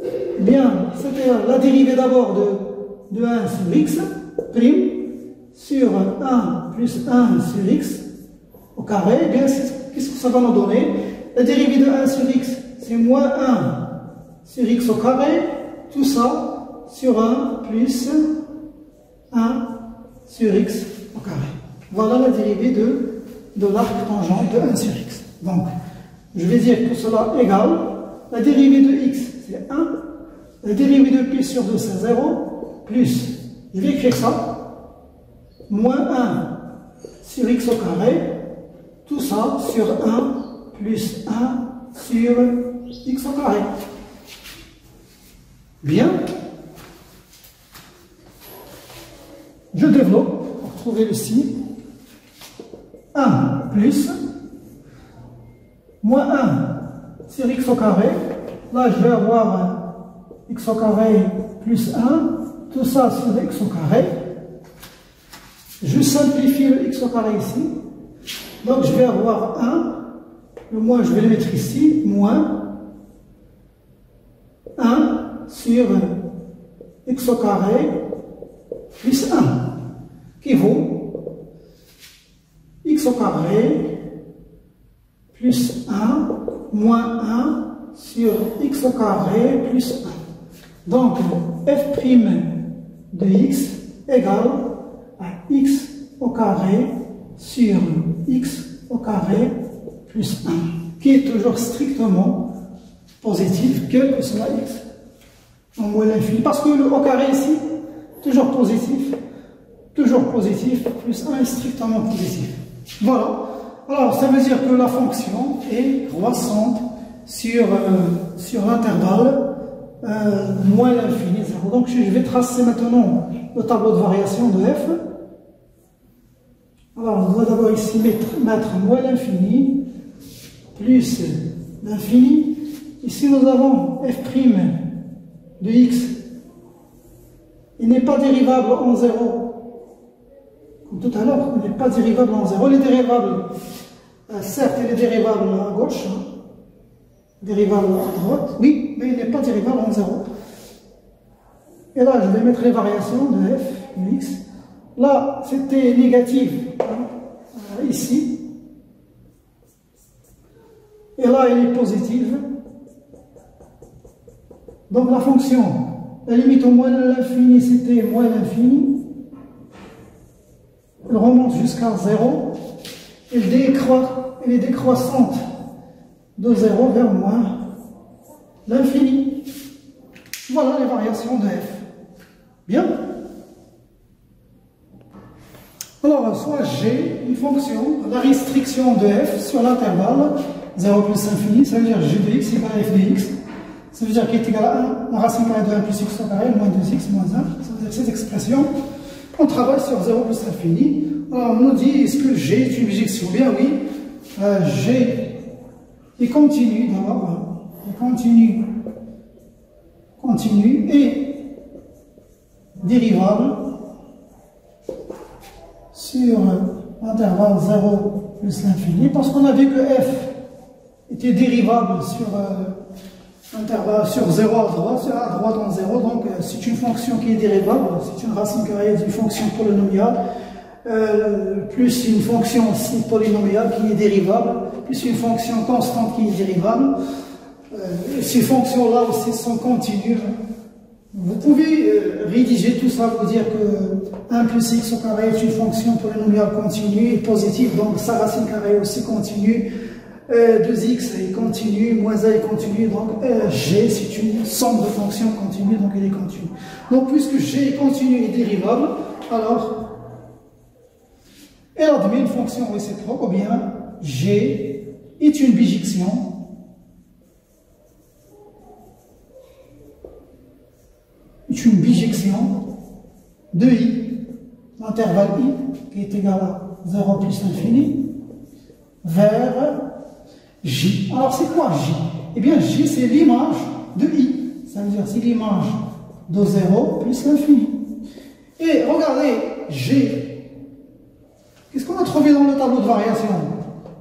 eh bien, c'était la dérivée d'abord de 1 sur x, prime, sur 1 plus 1 sur x au carré. Eh bien, qu'est-ce que ça va nous donner? La dérivée de 1 sur x, c'est moins 1 sur x au carré, tout ça sur 1 plus 1 sur x au carré. Voilà la dérivée de l'arc tangent de 1 sur x. Donc, je vais dire que cela égale la dérivée de x, c'est 1, la dérivée de pi sur 2, c'est 0, plus, je vais écrire ça, moins 1 sur x au carré, tout ça sur 1 plus 1 sur x au carré. Bien. Je développe pour trouver le signe. 1 plus moins 1 sur x au carré. Là, je vais avoir x au carré plus 1. Tout ça sur x au carré. Je simplifie le x au carré ici. Donc, je vais avoir 1. Le moins, je vais le mettre ici. Moins 1 sur x au carré plus 1. Qui vaut x au carré plus 1 moins 1 sur x au carré plus 1. Donc, f' de x égale à x au carré sur x au carré plus 1, qui est toujours strictement positif, quel que soit x en moins l'infini. Parce que le au carré ici, toujours positif, plus 1 est strictement positif. Voilà. Alors, ça veut dire que la fonction est croissante sur l'intervalle moins l'infini 0. Donc je vais tracer maintenant le tableau de variation de f. Alors on doit d'abord ici mettre moins l'infini plus l'infini. Ici nous avons f' de x. Il n'est pas dérivable en 0. Comme tout à l'heure, il n'est pas dérivable en 0. Il est dérivable, certes il est dérivable à gauche, hein, dérivable à droite, oui, mais il n'est pas dérivable en 0. Et là, je vais mettre les variations de f, de x. Là, c'était négatif, hein, ici. Et là, elle est positive. Donc la fonction, la limite au moins l'infini, c'était moins l'infini. Elle remonte jusqu'à 0. Elle est décroissante de 0 vers moins l'infini. Voilà les variations de f. Bien. Alors, soit j'ai une fonction, la restriction de f sur l'intervalle 0 plus infini, ça veut dire g de x égale à f de x. Ça veut dire qu'il est égal à 1, la racine carrée de 1 plus x au carré, moins 2x, moins 1. Ça veut dire cette expression, on travaille sur 0 plus infini. Alors, on nous dit, est-ce que g est une bijection? Bien oui, g est continu d'abord, continu et dérivable sur l'intervalle 0 plus l'infini, parce qu'on a vu que f était dérivable sur intervalle sur 0 à droite en 0, donc c'est une fonction qui est dérivable, c'est une racine carrée d'une fonction polynomiale, plus une fonction aussi polynomiale qui est dérivable, plus une fonction constante qui est dérivable. Ces fonctions-là aussi sont continues. Vous pouvez rédiger tout ça pour dire que 1 plus x au carré est une fonction polynomiale continue et positive, donc sa racine carrée est aussi continue. 2x est continue, moins a est continue, donc g c'est une somme de fonctions continues, donc elle est continue. Donc puisque g est continue et dérivable, alors elle admet une fonction réciproque, ou bien g est une bijection de i, l'intervalle i qui est égal à 0 plus l'infini, vers j. Alors c'est quoi j? Eh bien j c'est l'image de i, ça veut dire c'est l'image de 0 plus l'infini. Et regardez g, qu'est-ce qu'on a trouvé dans le tableau de variation?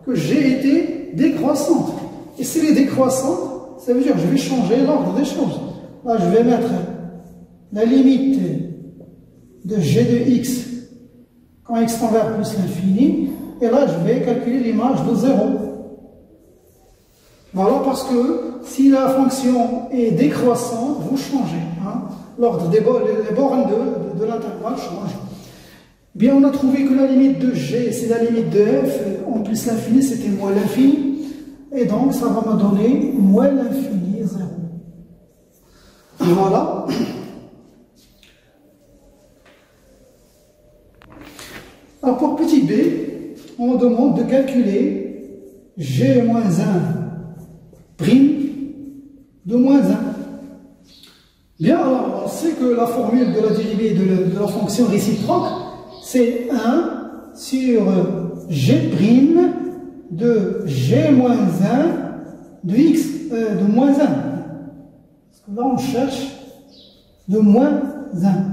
Que g était décroissante. Et si elle est décroissante, ça veut dire que je vais changer l'ordre des choses. Là je vais mettre la limite de g de x quand x tend vers plus l'infini, et là je vais calculer l'image de 0. Voilà, parce que si la fonction est décroissante, vous changez. Hein, l'ordre des bornes de l'intervalle change. Bien, on a trouvé que la limite de g, c'est la limite de f, en plus l'infini, c'était moins l'infini. Et donc, ça va me donner moins l'infini, 0. Voilà. Alors, pour petit b, on demande de calculer g moins 1 prime de moins 1. Bien, alors on sait que la formule de la dérivée de la fonction réciproque, c'est 1 sur g' de g moins 1 de x, de moins 1. Parce que là, on cherche de moins 1.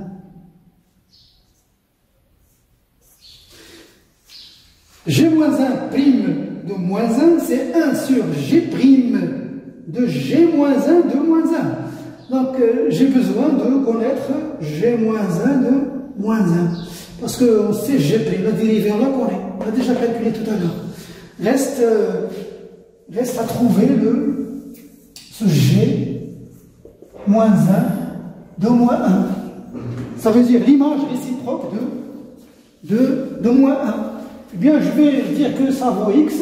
G moins 1 prime de moins 1, c'est 1 sur g' de g moins 1 de moins 1. Donc, j'ai besoin de connaître g moins 1 de moins 1. Parce qu'on sait g', la dérivée, on la connaît. On l'a déjà calculé tout à l'heure. Reste à trouver ce g moins 1 de moins 1. Ça veut dire l'image réciproque de moins 1. Eh bien, je vais dire que ça vaut x.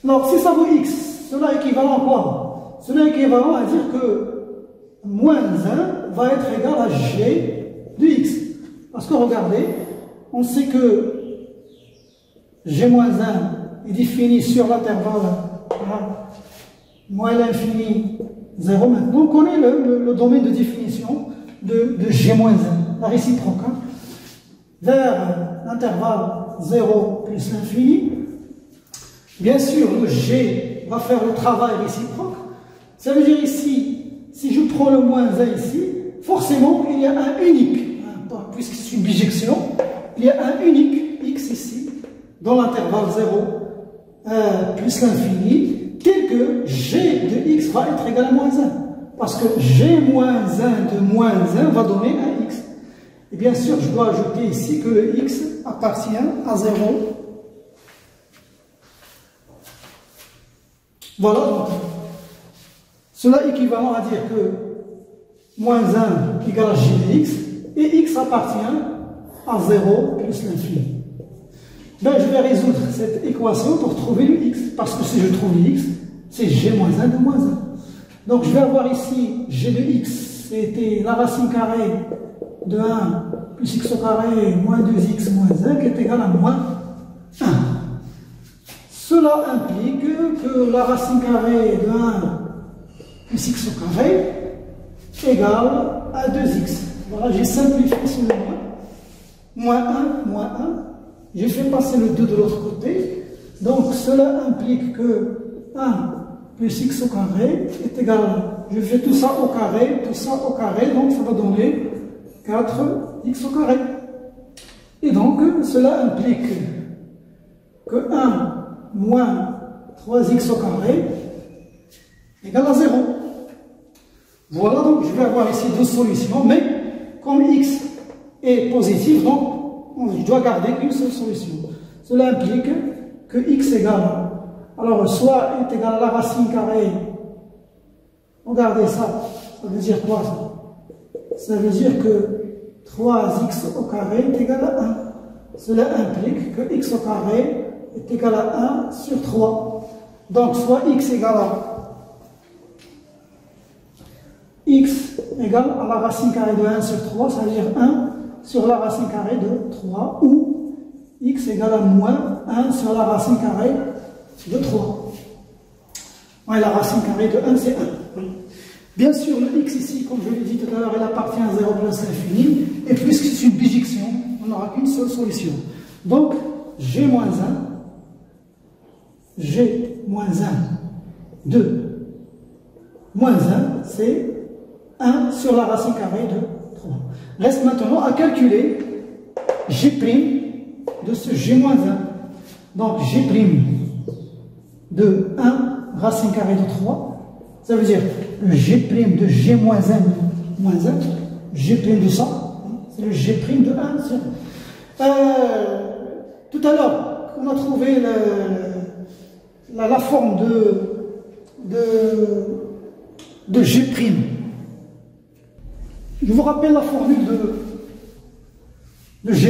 Alors, si ça vaut x, cela est équivalent à quoi? Cela est équivalent à dire que moins 1 va être égal à g de x. Parce que regardez, on sait que g moins 1 est défini sur l'intervalle moins l'infini 0 maintenant. On connaît le domaine de définition de G-1, la réciproque. Hein. Vers l'intervalle 0 plus l'infini, bien sûr, le G va faire le travail réciproque. Ça veut dire ici, si je prends le moins 1 ici, forcément, il y a un unique, hein, puisque c'est une bijection, il y a un unique x ici, dans l'intervalle 0 plus l'infini, tel que G de x va être égal à moins 1. Parce que G moins 1 de moins 1 va donner un x. Et bien sûr, je dois ajouter ici que le x appartient à 0. Voilà donc. Cela est équivalent à dire que moins 1 égale à g de x, et x appartient à 0 plus l'infini. Ben, je vais résoudre cette équation pour trouver le x, parce que si je trouve le x, c'est g moins 1 de moins 1. Donc je vais avoir ici g de x, c'était la racine carrée de 1 plus x au carré moins 2x moins 1 qui est égal à moins 1. Cela implique que la racine carrée de 1 plus x au carré égale à 2x. Voilà, j'ai simplifié sur le moins 1, j'ai fait passer le 2 de l'autre côté, donc cela implique que 1 plus x au carré est égal, je fais tout ça au carré, donc ça va donner 4x au carré. Et donc cela implique que 1 moins 3x au carré égale à 0. Voilà, donc je vais avoir ici deux solutions, mais comme x est positif, donc je dois garder qu'une seule solution. Cela implique que x égale, alors soit est égal à la racine carrée, regardez ça, ça veut dire quoi ça? Ça veut dire que 3x au carré est égal à 1. Cela implique que x au carré est égal à 1 sur 3. Donc soit x égale à la racine carrée de 1 sur 3, ça veut dire 1 sur la racine carrée de 3, ou x égale à moins 1 sur la racine carrée de 3. Ouais, la racine carrée de 1, c'est 1. Bien sûr, le x ici, comme je l'ai dit tout à l'heure, il appartient à 0 plus l'infini, et puisque c'est une bijection, on n'aura qu'une seule solution. Donc, g moins 1 de moins 1, c'est 1 sur la racine carrée de 3. Reste maintenant à calculer g' de ce g-1. Donc g' de 1 racine carrée de 3, ça veut dire le g' de g-1 moins 1, g' de ça, c'est le g' de 1 sur... tout à l'heure, on a trouvé la forme de g'. Je vous rappelle la formule de g'.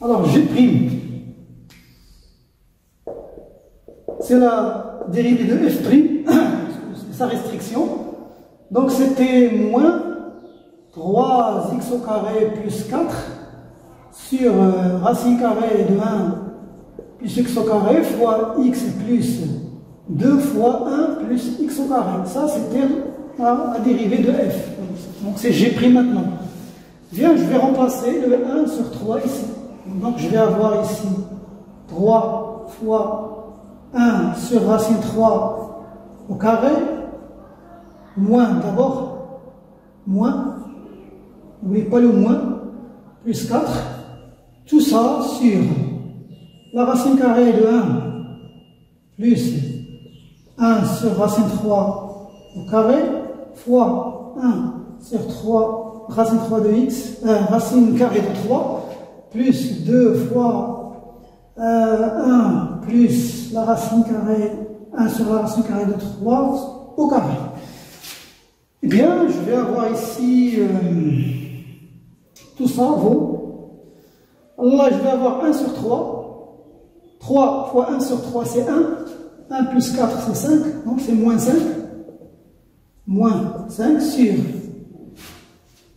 Alors, g', c'est la dérivée de f', c'est sa restriction. Donc, c'était moins 3x au carré plus 4 sur racine carrée de 1 plus x au carré fois x plus 2 fois 1 plus x au carré. Ça, c'était la dérivée de f. Donc c'est g' maintenant. Bien, je vais remplacer le 1 sur 3 ici. Donc je vais avoir ici 3 fois 1 sur racine 3 au carré, moins d'abord, moins, n'oubliez pas le moins, plus 4, tout ça sur la racine carrée de 1 plus 1 sur racine 3 au carré, fois 1 sur 3, racine 3 de x, racine carrée de 3, plus 2 fois 1 plus la racine carrée, 1 sur la racine carrée de 3 au carré. Eh bien, je vais avoir ici tout ça vaut. Là, je vais avoir 1 sur 3. 3 fois 1 sur 3, c'est 1. 1 plus 4, c'est 5. Donc, c'est moins 5. Moins 5 sur.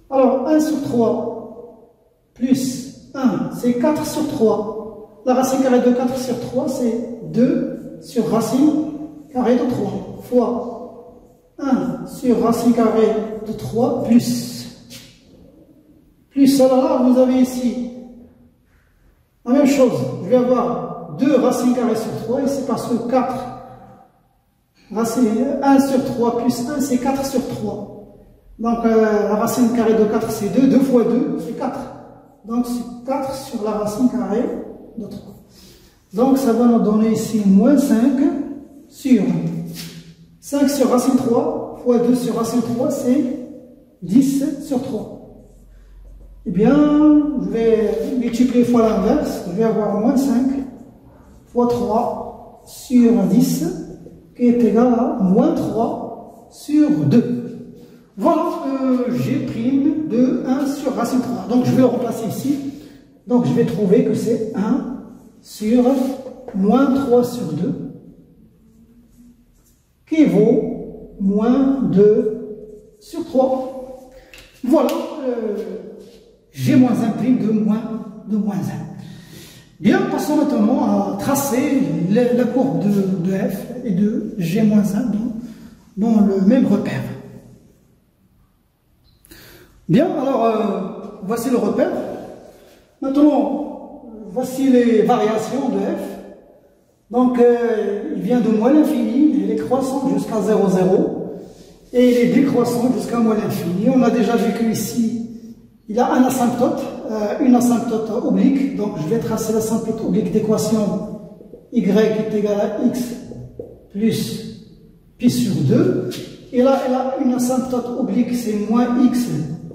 Alors, 1 sur 3 plus 1, c'est 4 sur 3. La racine carrée de 4 sur 3, c'est 2 sur racine carrée de 3 fois 1 sur racine carrée de 3 plus, alors là, vous avez ici la même chose. Je vais avoir 2 racines carrées sur 3, ici parce que 4, 1 sur 3 plus 1, c'est 4 sur 3. Donc la racine carrée de 4, c'est 2, 2 fois 2, c'est 4. Donc c'est 4 sur la racine carrée de 3. Donc ça va nous donner ici moins 5 sur 5 sur racine 3 fois 2 sur racine 3, c'est 10 sur 3. Eh bien, je vais multiplier fois l'inverse, je vais avoir moins 5 fois 3 sur 10 qui est égal à moins 3 sur 2. Voilà, G' de 1 sur racine 3. Donc je vais le remplacer ici. Donc je vais trouver que c'est 1 sur moins 3 sur 2 qui vaut moins 2 sur 3. Voilà, G moins 1' de moins 1. Bien, passons maintenant à tracer la courbe de f et de G moins 1 dans le même repère. Bien, alors voici le repère. Maintenant, voici les variations de f. Donc, il vient de moins l'infini, il est croissant jusqu'à 0, 0, et il est décroissant jusqu'à moins l'infini. On a déjà vu qu'ici, il a un asymptote, une asymptote oblique. Donc, je vais tracer l'asymptote oblique d'équation y est égal à x plus pi sur 2. Et là, elle a une asymptote oblique, c'est moins x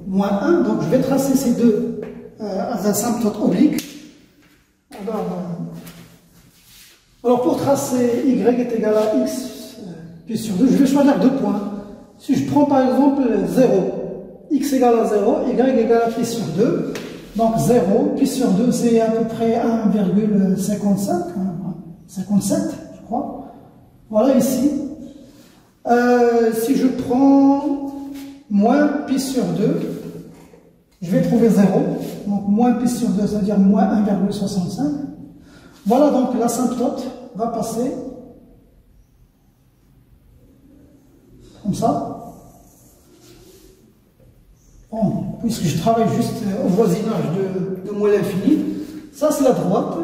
moins 1. Donc, je vais tracer ces deux asymptotes obliques. Alors, pour tracer y est égal à x pi sur 2, je vais choisir 2 points. Si je prends par exemple 0, x égale à 0, y égale à pi sur 2. Donc 0, pi sur 2, c'est à peu près 1,55, 57, je crois. Voilà ici. Si je prends moins pi sur 2, je vais trouver 0. Donc moins pi sur 2, c'est-à-dire moins 1,65. Voilà, donc l'asymptote va passer comme ça. Bon, puisque je travaille juste au voisinage de moins l'infini, ça c'est la droite,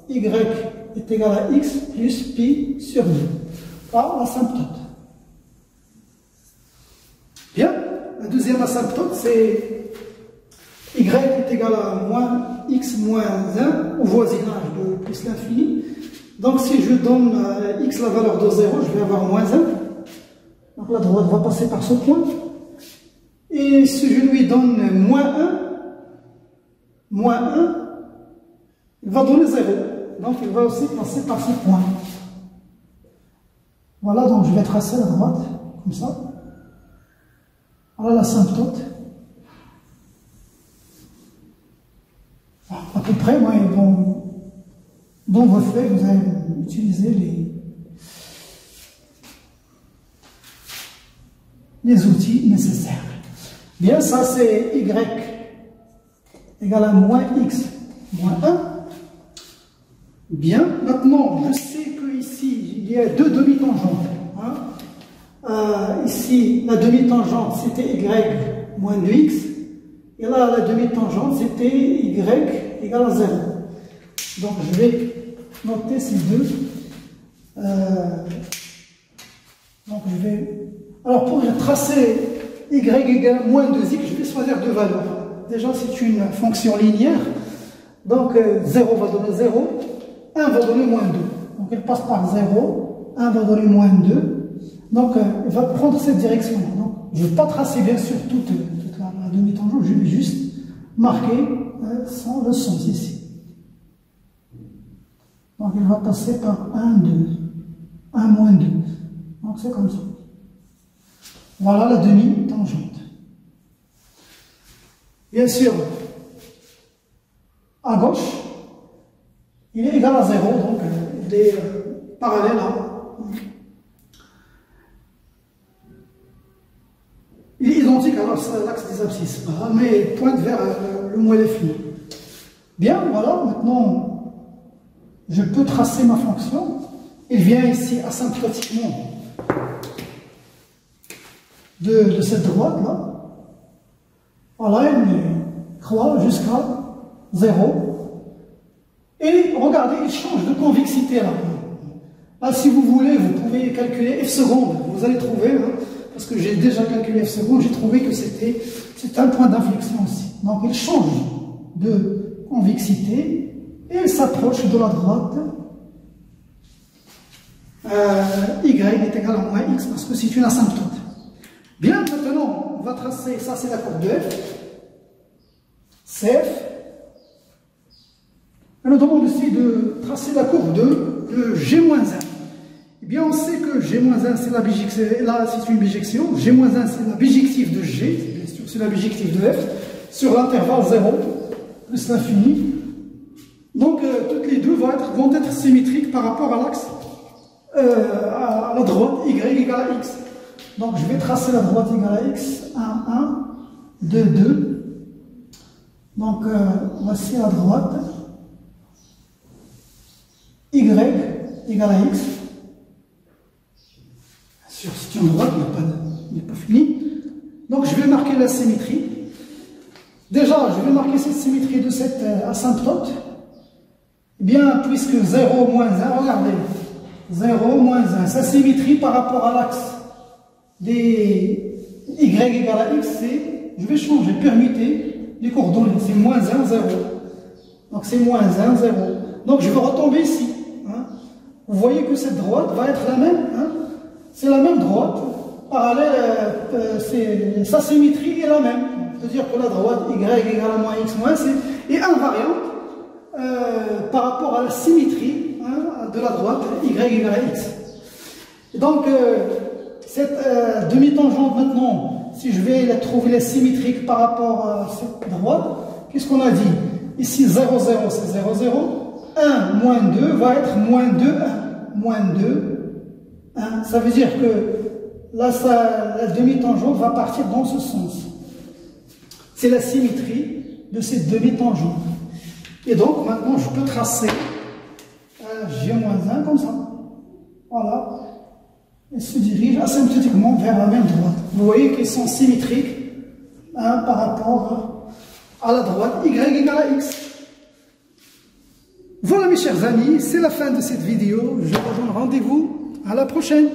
y est égal à x plus pi sur 2, par l'asymptote. Bien, la deuxième asymptote c'est y est égal à moins x moins 1 au voisinage de plus l'infini. Donc si je donne à x la valeur de 0, je vais avoir moins 1. Donc la droite va passer par ce point. Et si je lui donne moins 1, il va donner 0. Donc il va aussi passer par ce point. Voilà, donc je vais tracer la droite, comme ça. Voilà l'asymptote. À peu près, moi, dans vos feuilles, vous allez utiliser les outils nécessaires. Bien, ça c'est y égale à moins x moins 1. Bien, maintenant, je sais qu'ici, il y a deux demi-tangentes. Ici, la demi-tangente, c'était y moins 2x. Et là, la demi-tangente, c'était y égale à 0. Donc, je vais noter ces deux. Donc, je vais... Alors, pour tracer y égale à moins 2x, je vais choisir deux valeurs. Déjà, c'est une fonction linéaire. Donc, 0 va donner 0, 1 va donner moins 2. Donc, elle passe par 0, 1 va donner moins 2. Donc, elle va prendre cette direction-là. Donc, je ne vais pas tracer, bien sûr, toute la demi-tangente, je vais juste marquer le sens ici. Donc, elle va passer par 1, 2, 1, moins 2. Donc, c'est comme ça. Voilà la demi-tangente. Bien sûr, à gauche, il est égal à 0, donc il est parallèle à... Il est identique à l'axe des abscisses, mais il pointe vers le moins l'infini. Bien, voilà, maintenant, je peux tracer ma fonction. Il vient ici asymptotiquement de cette droite-là. Voilà, elle croît jusqu'à 0. Et regardez, il change de convexité là. Là, si vous voulez, vous pouvez calculer f seconde. Vous allez trouver, hein, parce que j'ai déjà calculé f seconde, j'ai trouvé que c'est un point d'inflexion aussi. Donc il change de convexité et il s'approche de la droite. Y est égal à moins x parce que c'est une asymptote. Bien, maintenant, on va tracer, ça c'est la courbe de f. CF. Elle nous demande aussi de tracer la courbe de G-1. Eh bien, on sait que G-1 c'est la bijection, là c'est une bijection, G-1 c'est la bijective de G, bien sûr c'est la bijective de F, sur l'intervalle 0 plus l'infini. Donc, toutes les deux vont être symétriques par rapport à l'axe, à la droite Y égale à X. Donc, je vais tracer la droite égale à X, 1, 1, 2, 2. Donc, voici la droite, Y égale à X. Bien sûr, c'est une droite, il n'est pas fini. Donc, je vais marquer la symétrie. Déjà, je vais marquer cette symétrie de cette asymptote. Eh bien, puisque 0 moins 1, regardez, 0 moins 1, sa symétrie par rapport à l'axe des Y égale à X, c'est, je vais changer, permuter les coordonnées, c'est moins 1, 0. Donc c'est moins 1, 0. Donc je vais retomber ici. Hein. Vous voyez que cette droite va être la même. Hein. C'est la même droite. Parallèle, sa symétrie est la même. C'est-à-dire que la droite Y égale à moins X moins est invariante par rapport à la symétrie, hein, de la droite Y égale à X. Et donc cette demi-tangente maintenant, si je vais la trouver la symétrique par rapport à cette droite, qu'est-ce qu'on a dit? Ici 0, 0 c'est 0, 0. 1 moins 2 va être moins 2, 1. Moins 2, 1. Ça veut dire que là, la demi-tangente va partir dans ce sens. C'est la symétrie de cette demi-tangente. Et donc, maintenant, je peux tracer G-1 comme ça. Voilà. Elle se dirige asymptotiquement vers la même droite. Vous voyez qu'elles sont symétriques, hein, par rapport à la droite Y égale à X. Voilà mes chers amis, c'est la fin de cette vidéo. Je vous donne rendez-vous à la prochaine.